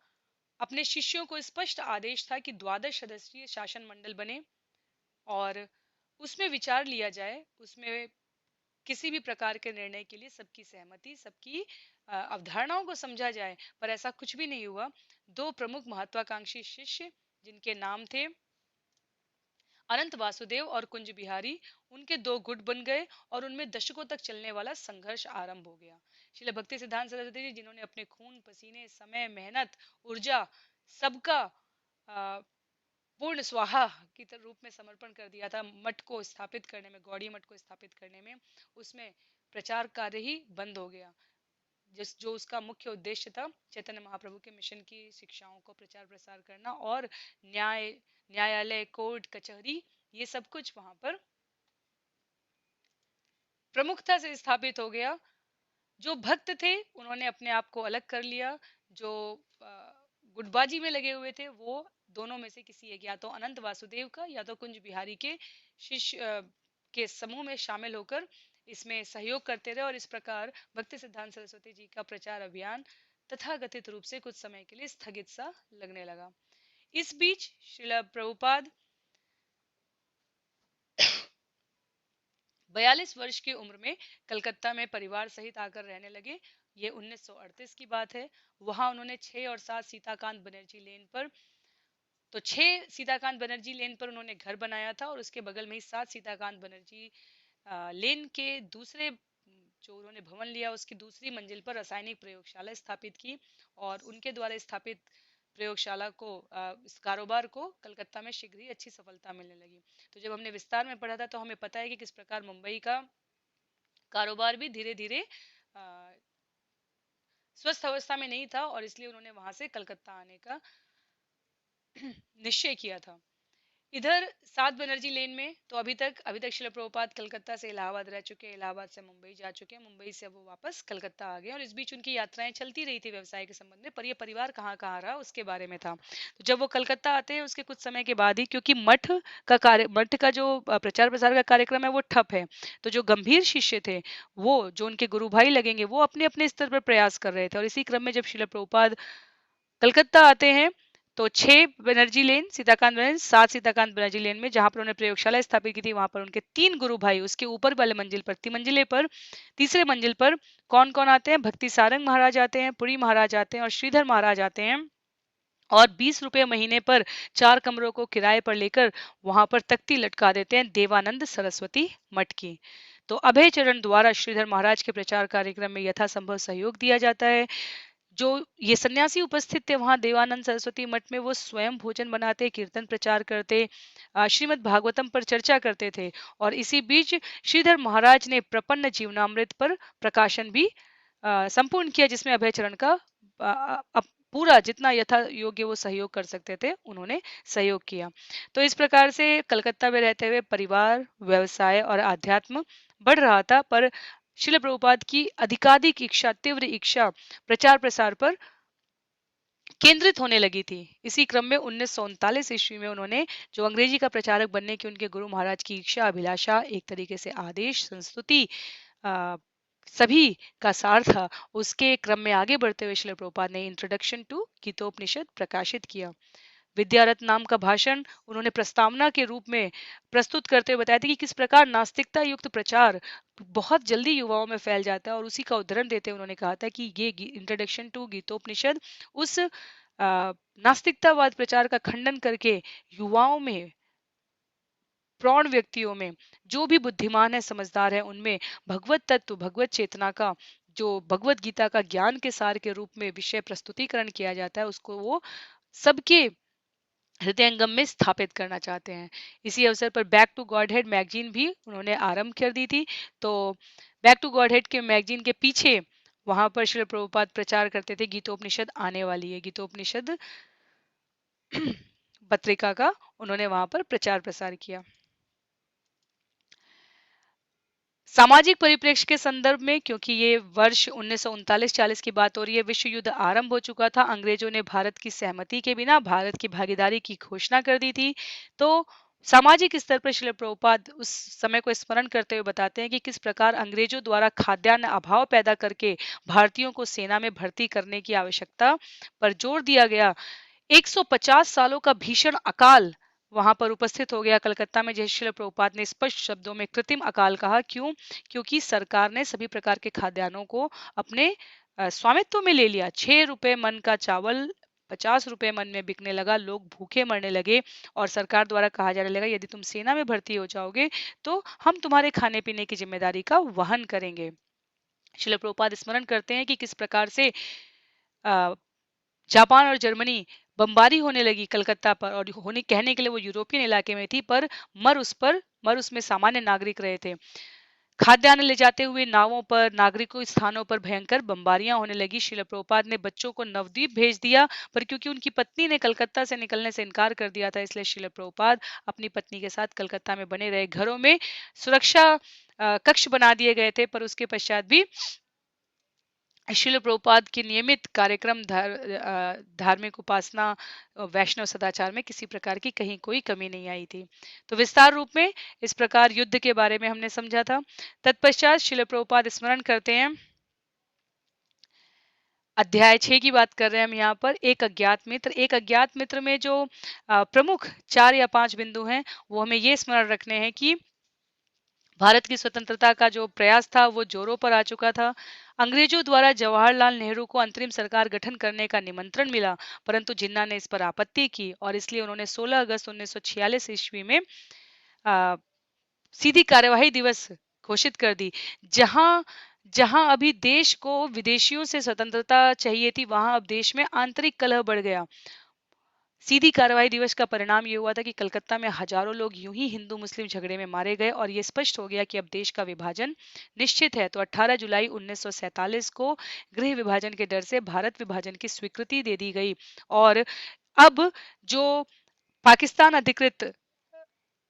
अपने शिष्यों को स्पष्ट आदेश था कि 12 सदस्यीय शासन मंडल बने और उसमें विचार लिया जाए, उसमें किसी भी प्रकार के निर्णय के लिए सबकी सहमति, सबकी अवधारणाओं को समझा जाए। पर ऐसा कुछ भी नहीं हुआ। 2 प्रमुख महत्वाकांक्षी शिष्य जिनके नाम थे अनंत वासुदेव और कुंज बिहारी उनके दो गुट बन गए और उनमें दशकों तक चलने वाला संघर्ष आरंभ हो गया। श्रील भक्ति सिद्धांत सरस्वती जी, जिन्होंने अपने खून पसीने समय मेहनत ऊर्जा सबका पूर्ण स्वाहा की रूप में समर्पण कर दिया था मठ को स्थापित करने में, गौड़ी मठ को स्थापित करने में, उसमें प्रचार कार्य ही बंद हो गया। जिस जो उसका मुख्य उद्देश्य था चैतन्य महाप्रभु के मिशन की शिक्षाओं को प्रचार प्रसार करना और न्यायालय कोर्ट कचहरी ये सब कुछ वहां पर प्रमुखता से स्थापित हो गया। जो भक्त थे उन्होंने अपने आप को अलग कर लिया, जो गुटबाजी में लगे हुए थे वो दोनों में से किसी एक, या तो अनंत वासुदेव का या तो कुंज बिहारी के शिष्य के समूह में शामिल होकर इसमें सहयोग करते रहे और इस प्रकार भक्ति सिद्धांत सरस्वती जी का प्रचार अभियान तथाकथित रूप से कुछ समय के लिए स्थगित सा लगने लगा। इस बीच श्रील प्रभुपाद 42 वर्ष की उम्र में कलकत्ता में परिवार सहित आकर रहने लगे। ये 1938 की बात है। वहां उन्होंने 6 और 7 सीताकांत बनर्जी लेन पर, तो 6 सीताकांत बनर्जी लेन पर उन्होंने घर बनाया था और उसके बगल में ही 7 सीताकांत बनर्जी लेन के दूसरे जो उन्होंने भवन लिया उसकी दूसरी मंजिल पर रासायनिक प्रयोगशाला स्थापित की और उनके द्वारा स्थापित प्रयोगशाला को इस कारोबार को कलकत्ता में शीघ्र ही अच्छी सफलता मिलने लगी। तो जब हमने विस्तार में पढ़ा था तो हमें पता है कि किस प्रकार मुंबई का कारोबार भी धीरे धीरे स्वस्थ अवस्था में नहीं था और इसलिए उन्होंने वहां से कलकत्ता आने का निश्चय किया था। इधर 7 बनर्जी लेन में तो अभी तक श्रील प्रभुपाद कलकत्ता से इलाहाबाद रह चुके हैं, इलाहाबाद से मुंबई जा चुके हैं, मुंबई से वो वापस कलकत्ता आ गए और इस बीच उनकी यात्राएं चलती रही थी व्यवसाय के संबंध में, पर ये परिवार कहाँ कहाँ रहा उसके बारे में था। तो जब वो कलकत्ता आते हैं उसके कुछ समय के बाद ही, क्योंकि मठ का जो प्रचार प्रसार का कार्यक्रम है वो ठप है, तो जो गंभीर शिष्य थे वो जो उनके गुरु भाई लगेंगे वो अपने अपने स्तर पर प्रयास कर रहे थे और इसी क्रम में जब श्रील प्रभुपाद कलकत्ता आते हैं तो 6 बनर्जी लेन सीताकांत बनर्जी 7 सीताकांत बनर्जी लेन में जहां पर उन्होंने प्रयोगशाला स्थापित की थी वहां पर उनके 3 गुरु भाई, उसके ऊपर वाले मंजिल पर तिमंजिले पर तीसरे मंजिल पर कौन कौन आते हैं, भक्ति सारंग महाराज आते हैं, पुरी महाराज आते हैं और श्रीधर महाराज आते हैं और 20 रुपए महीने पर 4 कमरों को किराए पर लेकर वहां पर तख्ती लटका देते हैं देवानंद सरस्वती मठ की। तो अभय चरण द्वारा श्रीधर महाराज के प्रचार कार्यक्रम में यथासंभव सहयोग दिया जाता है। जो ये सन्यासी उपस्थित थे वहां देवानंद सरस्वती मठ में वो स्वयं भोजन बनाते, कीर्तन प्रचार करते, श्रीमद् भागवतम पर चर्चा करते थे और इसी बीच श्रीधर महाराज ने प्रपन्न जीवनामृत पर प्रकाशन भी संपूर्ण किया जिसमें अभय चरण का पूरा जितना यथा योग्य वो सहयोग कर सकते थे उन्होंने सहयोग किया। तो इस प्रकार से कलकत्ता में रहते हुए परिवार, व्यवसाय और आध्यात्म बढ़ रहा था, पर श्रील प्रभुपाद की अधिकाधिक इच्छा, तीव्र इच्छा प्रचार प्रसार पर केंद्रित होने लगी थी। इसी क्रम में 1939 ईस्वी में उन्होंने जो अंग्रेजी का प्रचारक बनने की उनके गुरु महाराज की इच्छा, अभिलाषा, एक तरीके से आदेश, संस्तुति सभी का सार था, उसके क्रम में आगे बढ़ते हुए श्रील प्रभुपाद ने इंट्रोडक्शन टू गीतोपनिषद प्रकाशित किया। विद्यारत्न नाम का भाषण उन्होंने प्रस्तावना के रूप में प्रस्तुत करते हुए बताया था कि किस प्रकार नास्तिकता युक्त प्रचार बहुत जल्दी युवाओं में फैल जाता है और उसी का उदाहरण देते उन्होंने कहा था कि ये इंट्रोडक्शन टू गीतोपनिषद उस नास्तिकतावाद प्रचार का खंडन करके युवाओं में, प्रौढ़ व्यक्तियों में, जो भी बुद्धिमान है, समझदार है, उनमें भगवत तत्व, भगवत चेतना का जो भगवत गीता का ज्ञान के सार के रूप में विषय प्रस्तुतिकरण किया जाता है उसको वो सबके हृदयंगम में स्थापित करना चाहते हैं। इसी अवसर पर बैक टू गॉडहेड मैगजीन भी उन्होंने आरंभ कर दी थी। तो बैक टू गॉडहेड के मैगजीन के पीछे वहां पर श्रील प्रभुपाद प्रचार करते थे गीतोपनिषद आने वाली है, गीतोपनिषद पत्रिका का उन्होंने वहां पर प्रचार प्रसार किया। सामाजिक परिप्रेक्ष्य के संदर्भ में, क्योंकि ये वर्ष 1939-40 की बात हो रही है, विश्व युद्ध आरंभ हो चुका था, अंग्रेजों ने भारत की सहमति के बिना भारत की भागीदारी की घोषणा कर दी थी। तो सामाजिक स्तर पर श्रील प्रभुपाद उस समय को स्मरण करते हुए बताते हैं कि किस प्रकार अंग्रेजों द्वारा खाद्यान्न अभाव पैदा करके भारतीयों को सेना में भर्ती करने की आवश्यकता पर जोर दिया गया। 150 सालों का भीषण अकाल वहां पर उपस्थित हो गया कलकत्ता में, जैसे श्रील प्रभुपाद ने स्पष्ट शब्दों में कृत्रिम अकाल कहा। क्यों? क्योंकि सरकार ने सभी प्रकार के खाद्यान्नों को अपने स्वामित्व में ले लिया। 6 रुपए मन का चावल ₹50 मन में बिकने लगा, लोग भूखे मरने लगे और सरकार द्वारा कहा जाने लगा यदि तुम सेना में भर्ती हो जाओगे तो हम तुम्हारे खाने पीने की जिम्मेदारी का वहन करेंगे। श्रील प्रभुपाद स्मरण करते हैं कि किस प्रकार से अ, जापान और जर्मनी बमबारी होने लगी कलकत्ता पर, और होने कहने के लिए वो यूरोपियन इलाके में थी, पर मर उसमें सामान्य नागरिक रहे थे। खाद्यान्न ले जाते हुए नावों पर नागरिकों स्थानों पर भयंकर बमबारियां होने लगी। श्रील प्रभुपाद ने बच्चों को नवद्वीप भेज दिया, पर क्योंकि उनकी पत्नी ने कलकत्ता से निकलने से इनकार कर दिया था, इसलिए श्रील प्रभुपाद अपनी पत्नी के साथ कलकत्ता में बने रहे। घरों में सुरक्षा कक्ष बना दिए गए थे, पर उसके पश्चात भी श्रील प्रभुपाद के नियमित कार्यक्रम धार्मिक उपासना वैष्णव सदाचार में किसी प्रकार की कहीं कोई कमी नहीं आई थी। तो विस्तार रूप में इस प्रकार युद्ध के बारे में हमने समझा था। तत्पश्चात श्रील प्रभुपाद स्मरण करते हैं, अध्याय 6 की बात कर रहे हैं हम यहाँ पर। एक अज्ञात मित्र में जो प्रमुख 4 या 5 बिंदु हैं वो हमें ये स्मरण रखने हैं कि भारत की स्वतंत्रता का जो प्रयास था वो जोरों पर आ चुका था। अंग्रेजों द्वारा जवाहरलाल नेहरू को अंतरिम सरकार गठन करने का निमंत्रण मिला, परंतु जिन्ना ने इस पर आपत्ति की और इसलिए उन्होंने 16 अगस्त 1946 ईस्वी में आ, सीधी कार्यवाही दिवस घोषित कर दी। जहां जहां अभी देश को विदेशियों से स्वतंत्रता चाहिए थी, वहां अब देश में आंतरिक कलह बढ़ गया। सीधी कार्रवाई दिवस का परिणाम ये हुआ था कि कलकत्ता में हजारों लोग यूं ही हिंदू मुस्लिम झगड़े में मारे गए और ये स्पष्ट हो गया कि अब देश का विभाजन निश्चित है। तो 18 जुलाई 1947 को गृह विभाजन के डर से भारत विभाजन की स्वीकृति दे दी गई और अब जो पाकिस्तान अधिकृत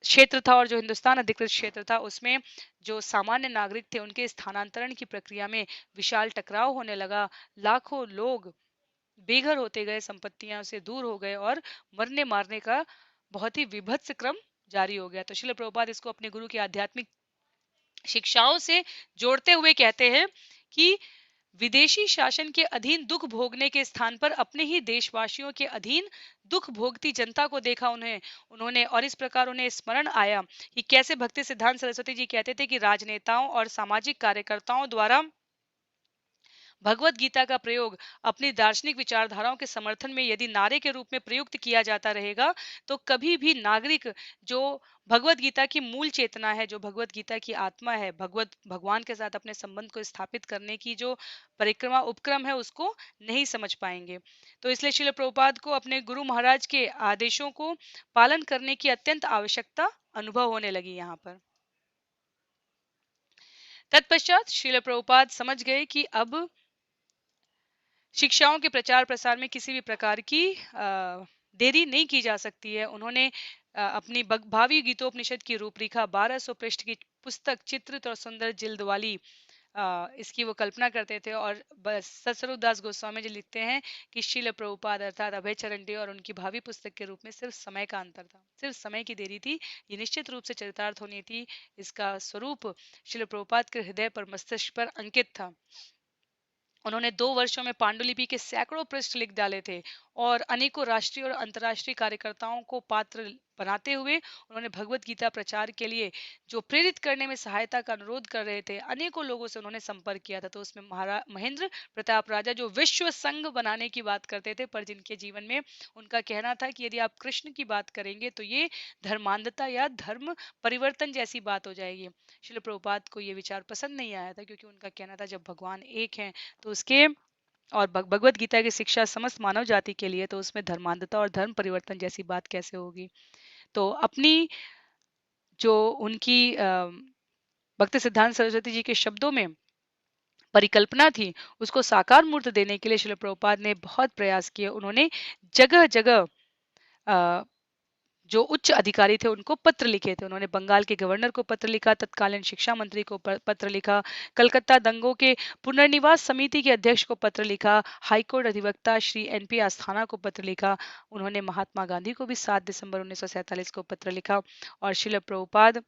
क्षेत्र था और जो हिंदुस्तान अधिकृत क्षेत्र था उसमें जो सामान्य नागरिक थे उनके स्थानांतरण की प्रक्रिया में विशाल टकराव होने लगा। लाखों लोग बेघर होते गए, संपत्तियां से दूर हो गए और मरने मारने का बहुत ही विभत्स क्रम जारी हो गया। तो श्रील प्रभुपाद इसको अपने गुरु की आध्यात्मिक शिक्षाओं से जोड़ते हुए कहते हैं कि विदेशी शासन के अधीन दुख भोगने के स्थान पर अपने ही देशवासियों के अधीन दुख भोगती जनता को देखा उन्होंने और इस प्रकार उन्हें स्मरण आया कि कैसे भक्ति सिद्धांत सरस्वती जी कहते थे कि राजनेताओं और सामाजिक कार्यकर्ताओं द्वारा भगवत गीता का प्रयोग अपनी दार्शनिक विचारधाराओं के समर्थन में यदि नारे के रूप में प्रयुक्त किया जाता रहेगा तो कभी भी नागरिक जो भगवत गीता की मूल चेतना है, जो भगवत गीता की आत्मा है, भगवान के साथ अपने संबंध को स्थापित करने की जो परिक्रमा उपक्रम है उसको नहीं समझ पाएंगे। तो इसलिए श्रील प्रभुपाद को अपने गुरु महाराज के आदेशों को पालन करने की अत्यंत आवश्यकता अनुभव होने लगी यहाँ पर। तत्पश्चात श्रील प्रभुपाद समझ गए कि अब शिक्षाओं के प्रचार प्रसार में किसी भी प्रकार की देरी नहीं की जा सकती है। उन्होंने अपनी भावी गीतोपनिषद की रूपरेखा 1200 पृष्ठ की पुस्तक चित्रित और सुंदर जिल्द वाली इसकी वो कल्पना करते थे और बस सतस्वरूप दास गोस्वामी जी लिखते हैं कि श्रील प्रभुपाद अर्थात अभय चरण जी और उनकी भावी पुस्तक के रूप में सिर्फ समय का अंतर था, सिर्फ समय की देरी थी। ये निश्चित रूप से चरितार्थ होनी थी। इसका स्वरूप श्रील प्रभुपाद के हृदय पर मस्तिष्क पर अंकित था। उन्होंने 2 वर्षों में पांडुलिपि के सैकड़ों पृष्ठ लिख डाले थे और अनेकों राष्ट्रीय और अंतर्राष्ट्रीय कार्यकर्ताओं को पात्र बनाते हुए उन्होंने भगवत गीता प्रचार के लिए जो प्रेरित करने में सहायता का अनुरोध कर रहे थे, अनेकों लोगों से उन्होंने संपर्क किया था। तो उसमें महेंद्र प्रताप राजा जो विश्व संघ बनाने की बात करते थे, पर जिनके जीवन में उनका कहना था कि यदि आप कृष्ण की बात करेंगे तो ये धर्मांधता या धर्म परिवर्तन जैसी बात हो जाएगी। श्रील प्रभुपाद को ये विचार पसंद नहीं आया था, क्योंकि उनका कहना था जब भगवान एक है तो उसके और भगवत गीता की शिक्षा समस्त मानव जाति के लिए, तो उसमें धर्मांधता और धर्म परिवर्तन जैसी बात कैसे होगी। तो अपनी जो उनकी भक्ति सिद्धांत सरस्वती जी के शब्दों में परिकल्पना थी उसको साकार मूर्त देने के लिए श्रील प्रभुपाद ने बहुत प्रयास किए। उन्होंने जगह जगह जो उच्च अधिकारी थे उनको पत्र लिखे थे। उन्होंने बंगाल के गवर्नर को पत्र लिखा, तत्कालीन शिक्षा मंत्री को पत्र लिखा, कलकत्ता दंगों के पुनर्निवास समिति के अध्यक्ष को पत्र लिखा, हाईकोर्ट अधिवक्ता श्री एनपी आस्थाना को पत्र लिखा। उन्होंने महात्मा गांधी को भी 7 दिसंबर 1947 को पत्र लिखा और श्रील प्रभुपाद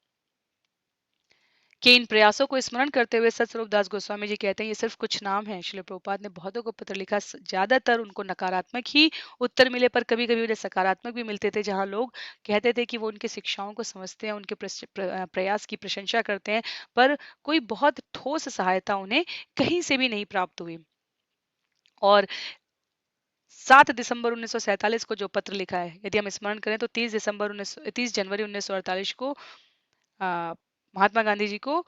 के इन प्रयासों को स्मरण करते हुए सतस्वरूप दास गोस्वामी जी कहते हैं ये सिर्फ कुछ नाम है। श्रील प्रभुपाद ने बहुतों को पत्र लिखा, ज्यादातर उनको नकारात्मक ही उत्तर मिले, पर कभी कभी उन्हें सकारात्मक भी मिलते थे, जहां लोग कहते थे कि वो उनकी शिक्षाओं को समझते हैं, उनके प्रयास की प्रशंसा करते हैं, पर कोई बहुत ठोस सहायता उन्हें कहीं से भी नहीं प्राप्त हुई। और 7 दिसंबर 1947 को जो पत्र लिखा है, यदि हम स्मरण करें तो 30 जनवरी 1948 को महात्मा गांधी जी को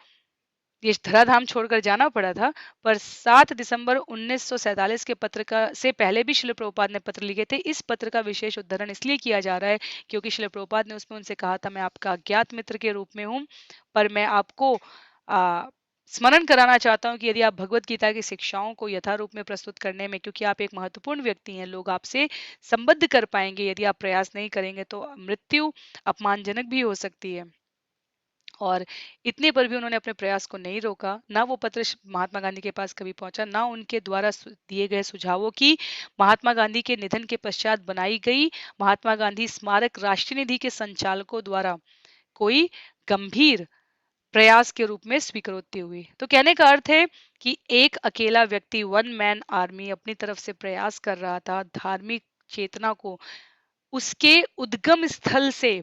ये धराधाम छोड़कर जाना पड़ा था। पर 7 दिसंबर 1947 के पत्र का से पहले भी श्रील प्रभुपाद ने पत्र लिखे थे। इस पत्र का विशेष उद्धरण इसलिए किया जा रहा है क्योंकि श्रील प्रभुपाद ने उसमें उनसे कहा था, मैं आपका अज्ञात मित्र के रूप में हूँ, पर मैं आपको स्मरण कराना चाहता हूँ कि यदि आप भगवत गीता की शिक्षाओं को यथारूप में प्रस्तुत करने में, क्योंकि आप एक महत्वपूर्ण व्यक्ति हैं, लोग आपसे संबद्ध कर पाएंगे, यदि आप प्रयास नहीं करेंगे तो मृत्यु अपमानजनक भी हो सकती है। और इतने पर भी उन्होंने अपने प्रयास को नहीं रोका। ना वो पत्र महात्मा गांधी के पास कभी पहुंचा, ना उनके द्वारा दिए गए सुझावों की महात्मा गांधी के निधन के पश्चात बनाई गई महात्मा गांधी स्मारक राष्ट्रीय निधि के संचालकों द्वारा कोई गंभीर प्रयास के रूप में स्वीकृति हुई। तो कहने का अर्थ है कि एक अकेला व्यक्ति, वन मैन आर्मी, अपनी तरफ से प्रयास कर रहा था धार्मिक चेतना को उसके उद्गम स्थल से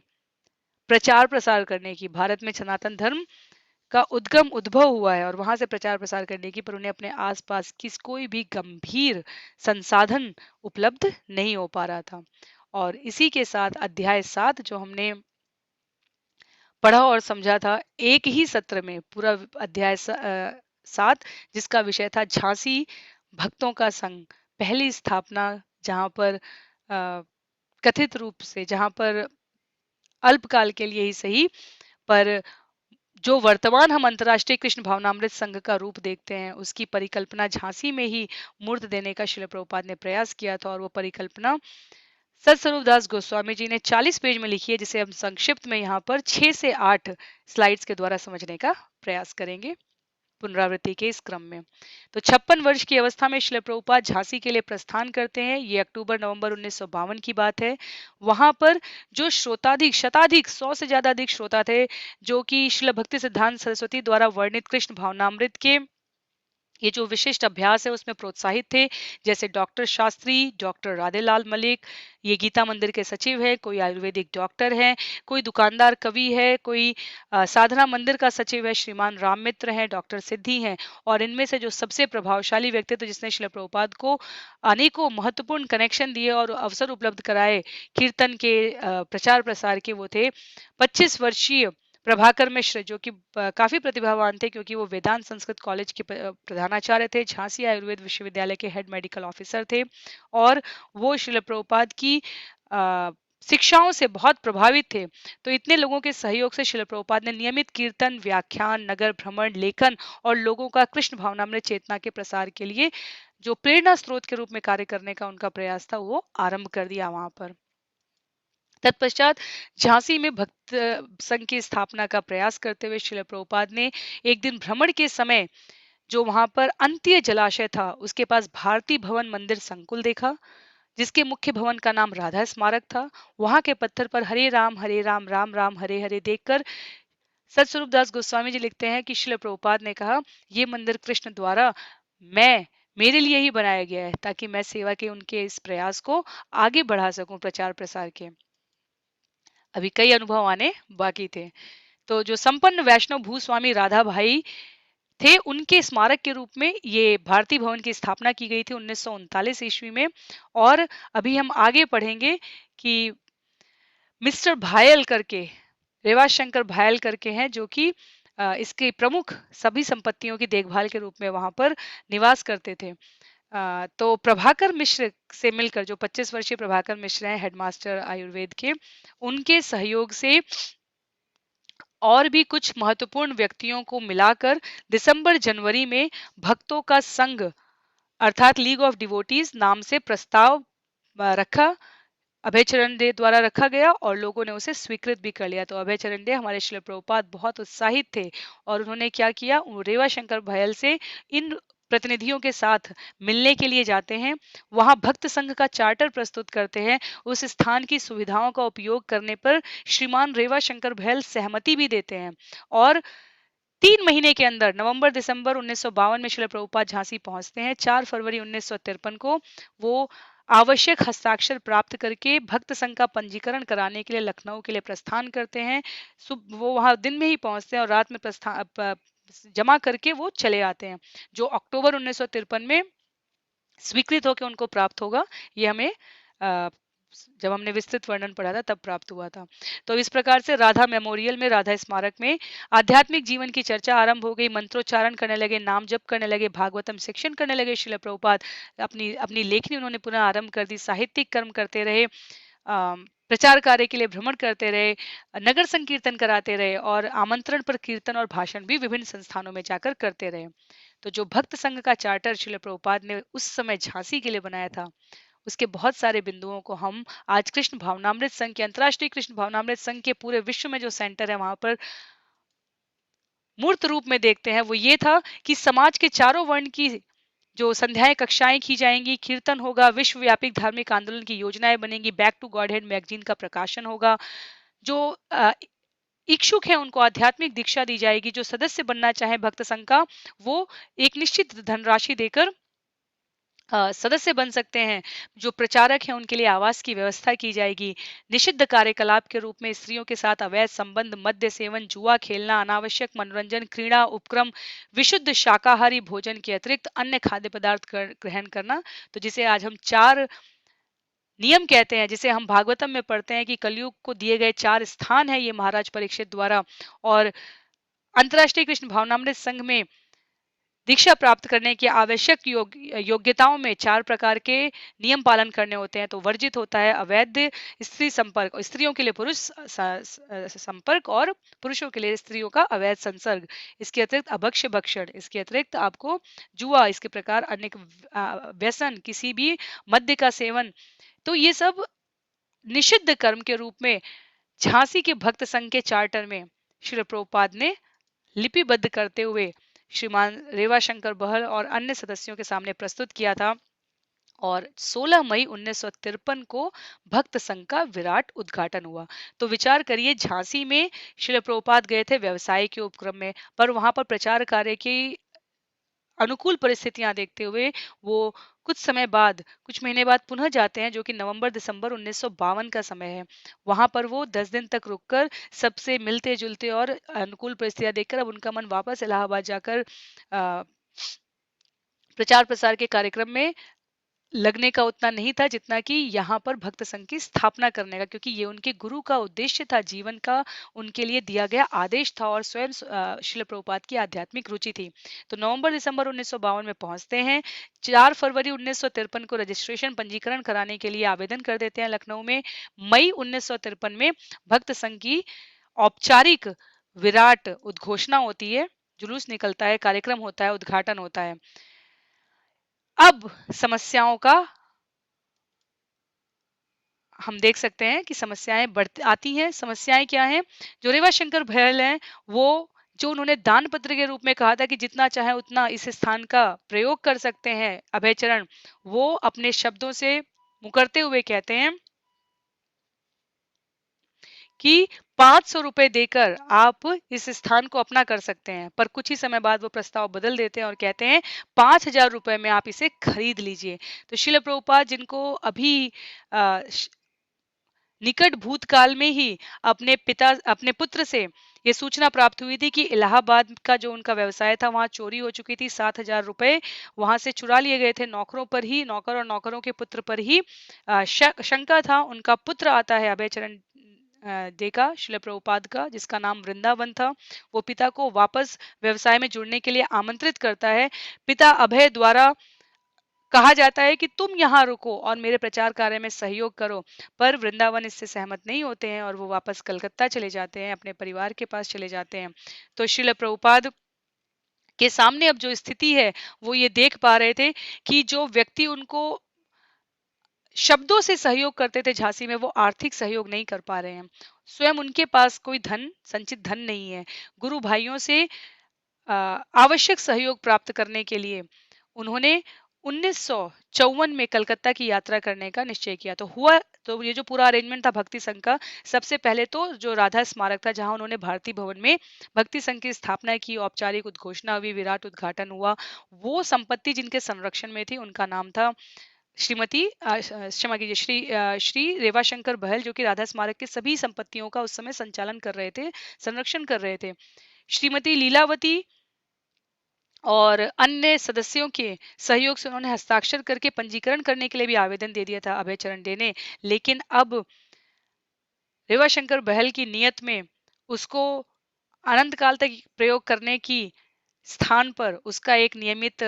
प्रचार प्रसार करने की। भारत में सनातन धर्म का उद्भव हुआ है और वहां से प्रचार प्रसार करने की, पर उन्हें अपने आसपास कोई भी गंभीर संसाधन उपलब्ध नहीं हो पा रहा था। और इसी के साथ अध्याय 7 जो हमने पढ़ा और समझा था एक ही सत्र में, पूरा अध्याय 7 जिसका विषय था झांसी भक्तों का संघ, पहली स्थापना, जहां पर कथित रूप से, जहां पर अल्पकाल के लिए ही सही, पर जो वर्तमान हम अंतर्राष्ट्रीय कृष्ण भावनामृत संघ का रूप देखते हैं, उसकी परिकल्पना झांसी में ही मूर्त देने का श्रील प्रभुपाद ने प्रयास किया था। और वो परिकल्पना सतस्वरूप दास गोस्वामी जी ने 40 पेज में लिखी है, जिसे हम संक्षिप्त में यहाँ पर 6 से 8 स्लाइड्स के द्वारा समझने का प्रयास करेंगे पुनरावृत्ति के इस क्रम में। तो 56 वर्ष की अवस्था में श्रील प्रभुपाद झांसी के लिए प्रस्थान करते हैं। ये अक्टूबर नवंबर 1952 की बात है। वहां पर जो शताधिक 100 से ज्यादा अधिक श्रोता थे, जो कि श्रील भक्ति सिद्धांत सरस्वती द्वारा वर्णित कृष्ण भावनामृत के ये जो विशिष्ट अभ्यास है उसमें प्रोत्साहित थे, जैसे डॉक्टर शास्त्री, डॉक्टर राधेलाल मलिक, ये गीता मंदिर के सचिव है, कोई आयुर्वेदिक डॉक्टर है, कोई दुकानदार कवि है, कोई साधना मंदिर का सचिव है, श्रीमान राम मित्र है, डॉक्टर सिद्धि हैं। और इनमें से जो सबसे प्रभावशाली व्यक्तित्व जिसने श्रील प्रभुपाद को अनेकों महत्वपूर्ण कनेक्शन दिए और अवसर उपलब्ध कराए कीर्तन के प्रचार प्रसार के, वो थे 25 वर्षीय प्रभाकर मिश्र, जो कि काफी प्रतिभावान थे क्योंकि वो वेदांत संस्कृत कॉलेज के प्रधानाचार्य थे, झांसी आयुर्वेद विश्वविद्यालय के हेड मेडिकल ऑफिसर थे, और वो श्रील प्रभुपाद की शिक्षाओं से बहुत प्रभावित थे। तो इतने लोगों के सहयोग से श्रील प्रभुपाद ने नियमित कीर्तन, व्याख्यान, नगर भ्रमण, लेखन और लोगों का कृष्ण भावनामृत चेतना के प्रसार के लिए जो प्रेरणा स्रोत के रूप में कार्य करने का उनका प्रयास था, वो आरंभ कर दिया वहां पर। तत्पश्चात झांसी में भक्त संघ की स्थापना का प्रयास करते हुए श्रील प्रभुपाद ने एक दिन भ्रमण के समय जो वहां पर अंत्य जलाशय था, उसके पास भारती भवन मंदिर संकुल देखा, जिसके मुख्य भवन का नाम राधा स्मारक था। वहां के पत्थर पर हरे राम राम राम हरे हरे देखकर सतस्वरूप दास गोस्वामी जी लिखते हैं कि श्रील प्रभुपाद ने कहा, ये मंदिर कृष्ण द्वारा मैं मेरे लिए ही बनाया गया है, ताकि मैं सेवा के उनके इस प्रयास को आगे बढ़ा सकूं, प्रचार प्रसार के। अभी कई अनुभव आने बाकी थे। तो जो संपन्न वैष्णव भूस्वामी राधा भाई थे, उनके स्मारक के रूप में ये भारती भवन की स्थापना की गई थी 1939 ईस्वी में। और अभी हम आगे पढ़ेंगे कि मिस्टर भायल करके, रेवाज शंकर भायल करके हैं, जो कि इसके प्रमुख सभी संपत्तियों की देखभाल के रूप में वहां पर निवास करते थे। तो प्रभाकर मिश्र से मिलकर, जो 25 वर्षीय प्रभाकर मिश्र हैं, हेडमास्टर आयुर्वेद के, उनके सहयोग से और भी कुछ महत्वपूर्ण व्यक्तियों को मिलाकर दिसंबर जनवरी में भक्तों का संघ अर्थात लीग ऑफ डिवोटीज नाम से प्रस्ताव रखा, अभय चरण डे द्वारा रखा गया और लोगों ने उसे स्वीकृत भी कर लिया। तो अभय चरण डे, हमारे श्रील प्रभुपाद बहुत उत्साहित थे और उन्होंने क्या किया, रेवा शंकर भयल से इन प्रतिनिधियों के साथ मिलने के लिए जाते हैं, वहां भक्त संघ का चार्टर प्रस्तुत करते हैं, उस स्थान की सुविधाओं का उपयोग करने पर श्रीमान रेवा शंकर भयल सहमति भी देते हैं। और 3 महीने के अंदर नवंबर दिसंबर 1952 में श्रील प्रभुपाद झांसी पहुंचते हैं। 4 फरवरी 1953 को वो आवश्यक हस्ताक्षर प्राप्त करके भक्त संघ का पंजीकरण कराने के लिए लखनऊ के लिए प्रस्थान करते हैं। वो वहां दिन में ही पहुंचते हैं और रात में जमा करके वो चले आते हैं, जो अक्टूबर 1953 में स्वीकृत होकर उनको प्राप्त होगा। ये हमें जब हमने विस्तृत वर्णन पढ़ा था तब प्राप्त हुआ था। तो इस प्रकार से राधा मेमोरियल में, राधा स्मारक में आध्यात्मिक जीवन की चर्चा आरंभ हो गई। मंत्रोच्चारण करने लगे, नाम जप करने लगे, भागवतम शिक्षण करने लगे श्रील प्रभुपाद। अपनी अपनी लेखनी उन्होंने पुनः आरंभ कर दी, साहित्यिक कर्म करते रहे, प्रचार कार्य के लिए भ्रमण करते रहे, नगर संकीर्तन कराते रहे और आमंत्रण पर कीर्तन और भाषण भी विभिन्न संस्थानों में जाकर करते रहे। तो जो भक्त संघ का चार्टर श्रील प्रभुपाद ने उस समय झांसी के लिए बनाया था, उसके बहुत सारे बिंदुओं को हम आज कृष्ण भावनामृत संघ के, अंतर्राष्ट्रीय कृष्ण भावनामृत संघ के पूरे विश्व में जो सेंटर है वहां पर मूर्त रूप में देखते हैं। वो ये था कि समाज के चारों वर्ण की जो संध्याएं कक्षाएं की जाएंगी, कीर्तन होगा, विश्वव्यापी धार्मिक आंदोलन की योजनाएं बनेंगी, बैक टू गॉडहेड मैगजीन का प्रकाशन होगा, जो इच्छुक है उनको आध्यात्मिक दीक्षा दी जाएगी, जो सदस्य बनना चाहे भक्त संघ का वो एक निश्चित धनराशि देकर सदस्य बन सकते हैं। जो प्रचारक हैं उनके लिए आवास की व्यवस्था की जाएगी। निषिद्ध कार्यकलाप के रूप में स्त्रियों के साथ अवैध संबंध, मद्य सेवन, जुआ खेलना, अनावश्यक मनोरंजन, क्रीड़ा उपक्रम, विशुद्ध शाकाहारी भोजन के अतिरिक्त अन्य खाद्य पदार्थ ग्रहण करना। तो जिसे आज हम 4 नियम कहते हैं, जिसे हम भागवतम में पढ़ते हैं कि कलयुग को दिए गए 4 स्थान है ये महाराज परीक्षित द्वारा। और अंतर्राष्ट्रीय कृष्ण भावनामृत संघ में दीक्षा प्राप्त करने की आवश्यक योग्यताओं में 4 प्रकार के नियम पालन करने होते हैं। तो वर्जित होता है अवैध स्त्री संपर्क, स्त्रियों के लिए पुरुष संपर्क और पुरुषों के लिए स्त्रियों का अवैध संसर्ग। इसके अतिरिक्त अभक्ष्य भक्षण, इसके अतिरिक्त आपको जुआ, इसके प्रकार अनेक व्यसन, किसी भी मद्य का सेवन। तो ये सब निषिद्ध कर्म के रूप में झांसी के भक्त संघ के चार्टर में श्री प्रभुपाद ने लिपिबद्ध करते हुए श्रीमान रेवाशंकर बहल और अन्य सदस्यों के सामने प्रस्तुत किया था। और 16 मई 1953 को भक्त संघ का विराट उद्घाटन हुआ। तो विचार करिए, झांसी में श्रील प्रभुपाद गए थे व्यवसाय के उपक्रम में, पर वहां पर प्रचार कार्य की अनुकूल परिस्थितियां देखते हुए वो कुछ समय बाद, कुछ महीने बाद पुनः जाते हैं, जो कि नवंबर दिसंबर 1952 का समय है। वहां पर वो 10 दिन तक रुककर सबसे मिलते जुलते और अनुकूल परिस्थितियां देखकर अब उनका मन वापस इलाहाबाद जाकर प्रचार प्रसार के कार्यक्रम में लगने का उतना नहीं था जितना कि यहाँ पर भक्त संघ की स्थापना करने का, क्योंकि ये उनके गुरु का उद्देश्य था, जीवन का उनके लिए दिया गया आदेश था और स्वयं श्रील प्रभुपाद की आध्यात्मिक रुचि थी। तो नवंबर दिसंबर 1952 में पहुंचते हैं। 4 फरवरी 1953 को रजिस्ट्रेशन पंजीकरण कराने के लिए आवेदन कर देते हैं लखनऊ में। मई 1953 में भक्त संघ की औपचारिक विराट उद्घोषणा होती है, जुलूस निकलता है, कार्यक्रम होता है, उद्घाटन होता है। अब समस्याओं का हम देख सकते हैं कि समस्याएं बढ़ती आती हैं। समस्याएं क्या हैं? जो रेवाशंकर बहल हैं, वो जो उन्होंने दान पत्र के रूप में कहा था कि जितना चाहे उतना इस स्थान का प्रयोग कर सकते हैं अभयचरण, वो अपने शब्दों से मुकरते हुए कहते हैं कि 500 रुपए देकर आप इस स्थान को अपना कर सकते हैं। पर कुछ ही समय बाद वो प्रस्ताव बदल देते हैं और कहते हैं 5,000 रुपए में आप इसे खरीद लीजिए। तो श्रील प्रभुपाद, जिनको अभी निकट भूतकाल में ही अपने पुत्र से ये सूचना प्राप्त हुई थी कि इलाहाबाद का जो उनका व्यवसाय था वहां चोरी हो चुकी थी, 7,000 रुपए वहां से चुरा लिए गए थे। नौकरों पर ही, नौकर और नौकरों के पुत्र पर ही शंका था। उनका पुत्र आता है अभयचरण देका, श्रील प्रभुपाद का, जिसका नाम वृंदावन था। वो पिता को वापस व्यवसाय में जुड़ने के लिए आमंत्रित करता है। पिता अभय द्वारा कहा जाता है कि तुम यहाँ रुको और मेरे प्रचार कार्य में सहयोग करो, पर वृंदावन इससे सहमत नहीं होते हैं और वो वापस कलकत्ता चले जाते हैं, अपने परिवार के पास चले जाते हैं। तो श्रील प्रभुपाद के सामने अब जो स्थिति है, वो ये देख पा रहे थे कि जो व्यक्ति उनको शब्दों से सहयोग करते थे झांसी में, वो आर्थिक सहयोग नहीं कर पा रहे हैं। स्वयं उनके पास कोई धन, संचित धन नहीं है। गुरु भाइयों से आवश्यक सहयोग प्राप्त करने के लिए उन्होंने 1954 में कलकत्ता की यात्रा करने का निश्चय किया। तो ये जो पूरा अरेंजमेंट था भक्ति संघ का, सबसे पहले तो जो राधा स्मारक था, जहां उन्होंने भारती भवन में भक्ति संघ की स्थापना की, औपचारिक उद्घोषणा हुई, विराट उद्घाटन हुआ, वो संपत्ति जिनके संरक्षण में थी उनका नाम था श्रीमती क्षमा कीजिए, श्री रेवाशंकर बहल, जो कि राधा स्मारक के सभी संपत्तियों का उस समय संचालन कर रहे थे, संरक्षण कर रहे थे। श्रीमती लीलावती और अन्य सदस्यों के सहयोग से उन्होंने हस्ताक्षर करके पंजीकरण करने के लिए भी आवेदन दे दिया था अभय चरण डे ने। लेकिन अब रेवाशंकर बहल की नियत में उसको अनंत काल तक प्रयोग करने की स्थान पर उसका एक नियमित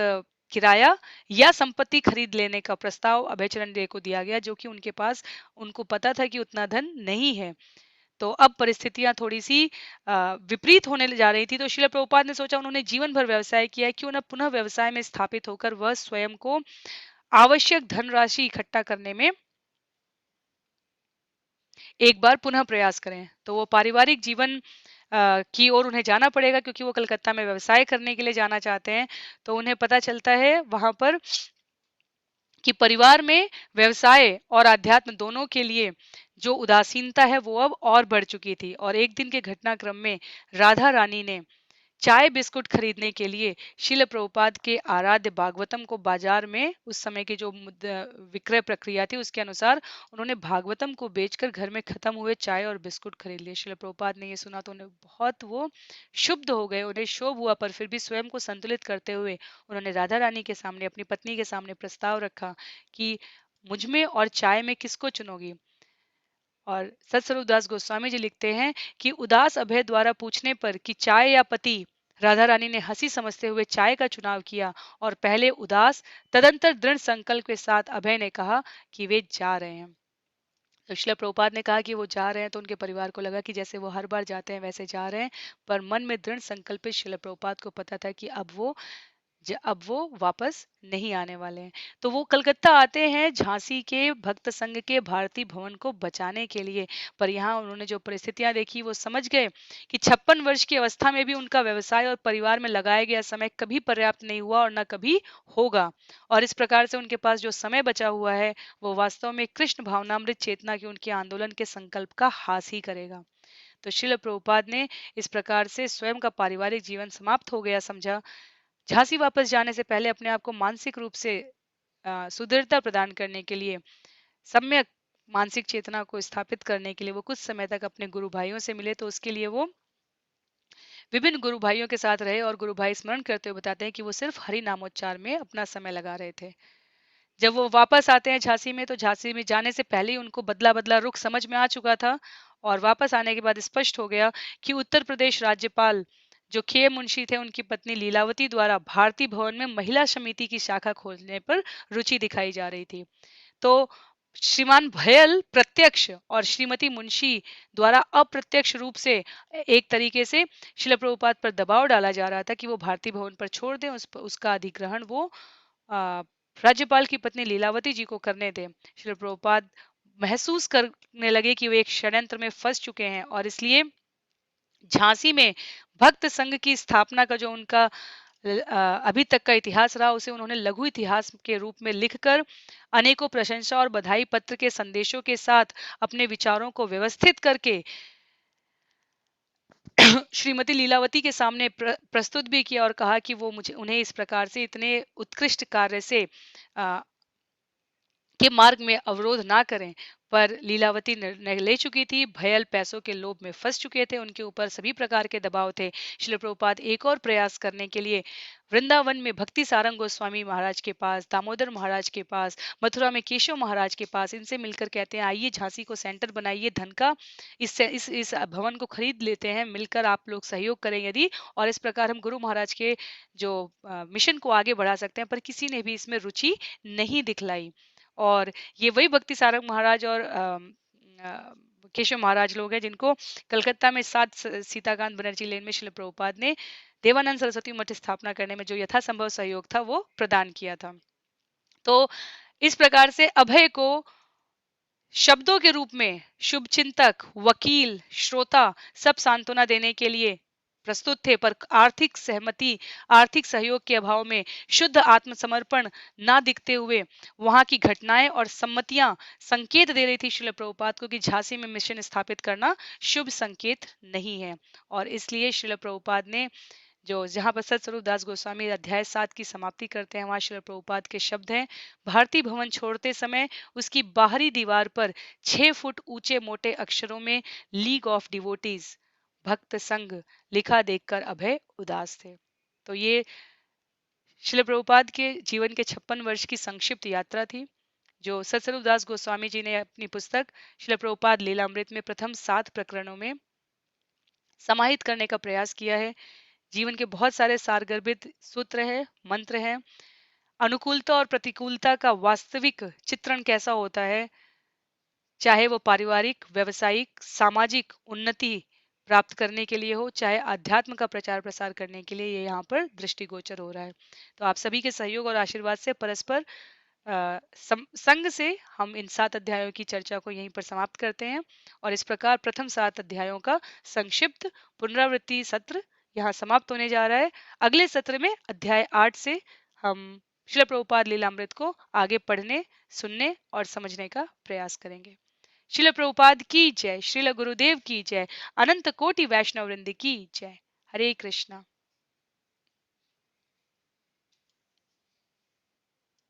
किराया या संपत्ति खरीद लेने का प्रस्ताव अभय चरण डे को दिया गया, जो कि उनके पास, उनको पता था कि उतना धन नहीं है। तो अब परिस्थितियां थोड़ी सी विपरीत होने जा रही थी। तो श्रील प्रभुपाद ने सोचा, उन्होंने जीवन भर व्यवसाय किया है, क्यों ना पुनः व्यवसाय में स्थापित होकर वह स्वयं को आवश्यक धनराशि इकट्ठा करने में एक बार पुनः प्रयास करें। तो वो पारिवारिक जीवन की ओर उन्हें जाना पड़ेगा, क्योंकि वो कलकत्ता में व्यवसाय करने के लिए जाना चाहते हैं। तो उन्हें पता चलता है वहां पर कि परिवार में व्यवसाय और अध्यात्म दोनों के लिए जो उदासीनता है वो अब और बढ़ चुकी थी। और एक दिन के घटनाक्रम में राधा रानी ने चाय बिस्कुट खरीदने के लिए शिल प्रभुपाद के आराध्य भागवतम को बाजार में, उस समय की जो विक्रय प्रक्रिया थी उसके अनुसार, उन्होंने भागवतम को बेचकर घर में खत्म हुए चाय और बिस्कुट खरीद लिए। शिल प्रभुपाद ने ये सुना तो उन्हें बहुत वो क्षुब्ध हो गए, उन्हें क्षोभ हुआ, पर फिर भी स्वयं को संतुलित करते हुए उन्होंने राधा रानी के सामने, अपनी पत्नी के सामने प्रस्ताव रखा कि मुझमें और चाय में किसको चुनोगी। और सतस्वरूप दास गोस्वामी जी लिखते हैं कि उदास अभय द्वारा पूछने पर कि चाय या पति, राधा रानी ने हंसी समझते हुए चाय का चुनाव किया। और पहले उदास, तदंतर दृढ़ संकल्प के साथ अभय ने कहा कि वे जा रहे हैं। तो शिला प्रभुपाद ने कहा कि वो जा रहे हैं, तो उनके परिवार को लगा कि जैसे वो हर बार जाते हैं वैसे जा रहे हैं। पर मन में दृढ़ संकल्पित शिला प्रभुपाद को पता था कि अब वो वापस नहीं आने वाले हैं। तो वो कलकत्ता आते हैं झांसी के भक्त संघ के भारती भवन को बचाने के लिए। पर यहाँ उन्होंने जो परिस्थितियां देखी वो समझ गए कि 56 वर्ष की अवस्था में भी उनका व्यवसाय और परिवार में लगाया गया समय कभी पर्याप्त नहीं हुआ और न कभी होगा। और इस प्रकार से उनके पास जो समय बचा हुआ है वो वास्तव में कृष्ण भावनामृत चेतना के उनके आंदोलन के संकल्प का हास ही करेगा। तो शिल प्रभुपाद ने इस प्रकार से स्वयं का पारिवारिक जीवन समाप्त हो गया समझा। झांसी वापस जाने से पहले अपने आप को मानसिक रूप से सुदृढ़ता प्रदान करने के लिए, सम्यक मानसिक चेतना को स्थापित करने के लिए वो कुछ समय तक अपने गुरु भाइयों से मिले। तो उसके लिए वो विभिन्न गुरु भाइयों के साथ रहे, और गुरु भाई स्मरण करते हुए बताते हैं कि वो सिर्फ हरि नामोच्चार में अपना समय लगा रहे थे। जब वो वापस आते हैं झांसी में, तो झांसी में जाने से पहले ही उनको बदला बदला रुख समझ में आ चुका था। और वापस आने के बाद स्पष्ट हो गया कि उत्तर प्रदेश राज्यपाल जो के मुंशी थे, उनकी पत्नी लीलावती द्वारा भारती भवन में महिला समिति की शाखा खोलने पर रुचि दिखाई जा रही थी। तो श्रीमान भयल प्रत्यक्ष और श्रीमती मुंशी द्वारा अप्रत्यक्ष रूप से एक तरीके से शिला प्रभुपाद पर दबाव डाला जा रहा था कि वो भारती भवन पर छोड़ दें, उसका अधिग्रहण वो आ, राज्यपाल की पत्नी लीलावती जी को करने दें। शिला प्रभुपाद महसूस करने लगे कि वे एक षड्यंत्र में फंस चुके हैं, और इसलिए झांसी में भक्त संघ की स्थापना का जो उनका अभी तक का इतिहास रहा, उसे उन्होंने लघु इतिहास के रूप में लिखकर अनेकों प्रशंसा और बधाई पत्र के संदेशों के साथ अपने विचारों को व्यवस्थित करके श्रीमती लीलावती के सामने प्रस्तुत भी किया, और कहा कि वो मुझे उन्हें इस प्रकार से इतने उत्कृष्ट कार्य से के मार्ग में अवरोध ना करें। पर लीलावती निर्णय ले चुकी थी, भयल पैसों के लोभ में फंस चुके थे, उनके ऊपर सभी प्रकार के दबाव थे। श्रील प्रभुपाद एक और प्रयास करने के लिए वृंदावन में भक्ति सारंग गोस्वामी महाराज के पास, दामोदर महाराज के पास, मथुरा में केशव महाराज के पास, इनसे मिलकर कहते हैं आइए झांसी को सेंटर बनाइए, धन का इससे इस भवन को खरीद लेते हैं, मिलकर आप लोग सहयोग करें यदि, और इस प्रकार हम गुरु महाराज के जो मिशन को आगे बढ़ा सकते हैं। पर किसी ने भी इसमें रुचि नहीं दिखलाई। और ये वही भक्ति सारंग महाराज और केशव महाराज लोग हैं जिनको कलकत्ता में 7 सीताकांत बनर्जी लेन में शिल प्रभुपाद ने देवानंद सरस्वती मठ स्थापना करने में जो यथासंभव सहयोग था वो प्रदान किया था। तो इस प्रकार से अभय को शब्दों के रूप में शुभचिंतक, वकील, श्रोता सब सांत्वना देने के लिए प्रस्तुत थे, पर आर्थिक सहमति, आर्थिक सहयोग के अभाव में, शुद्ध आत्मसमर्पण ना दिखते हुए वहां की घटनाएं और सम्मतियां संकेत दे रही थी श्रील प्रभुपाद को कि झांसी में मिशन स्थापित करना शुभ संकेत नहीं है। और इसलिए श्रील प्रभुपाद ने जो जहां पर सतस्वरूप दास गोस्वामी अध्याय 7 की समाप्ति करते हैं, वहां श्रील प्रभुपाद के शब्द हैं, भारती भवन छोड़ते समय उसकी बाहरी दीवार पर 6 फुट ऊंचे मोटे अक्षरों में लीग ऑफ डिवोटीज, भक्त संघ लिखा देखकर अभय उदास थे। तो ये श्रील प्रभुपाद के जीवन के 56 वर्ष की संक्षिप्त यात्रा थी, जो सत्स्वरूपदास गोस्वामी जी ने अपनी पुस्तक श्रील प्रभुपाद लीलामृत में प्रथम 7 प्रकरणों में समाहित करने का प्रयास किया है। जीवन के बहुत सारे सारगर्भित सूत्र हैं, मंत्र हैं। अनुकूलता और प्रतिकूलता का वास्तविक चित्रण कैसा होता है, चाहे वो पारिवारिक, व्यावसायिक, सामाजिक उन्नति प्राप्त करने के लिए हो, चाहे अध्यात्म का प्रचार प्रसार करने के लिए, ये यहाँ पर दृष्टिगोचर हो रहा है। तो आप सभी के सहयोग और आशीर्वाद से परस्पर संग से हम इन 7 अध्यायों की चर्चा को यहीं पर समाप्त करते हैं और इस प्रकार प्रथम 7 अध्यायों का संक्षिप्त पुनरावृत्ति सत्र यहाँ समाप्त होने जा रहा है। अगले सत्र में अध्याय 8 से हम श्रील प्रभुपाद लीलामृत को आगे पढ़ने, सुनने और समझने का प्रयास करेंगे। श्रील प्रभुपाद की जय, श्रील गुरुदेव की जय, अनंत कोटि वैष्णव वृंद की जय। हरे कृष्णा।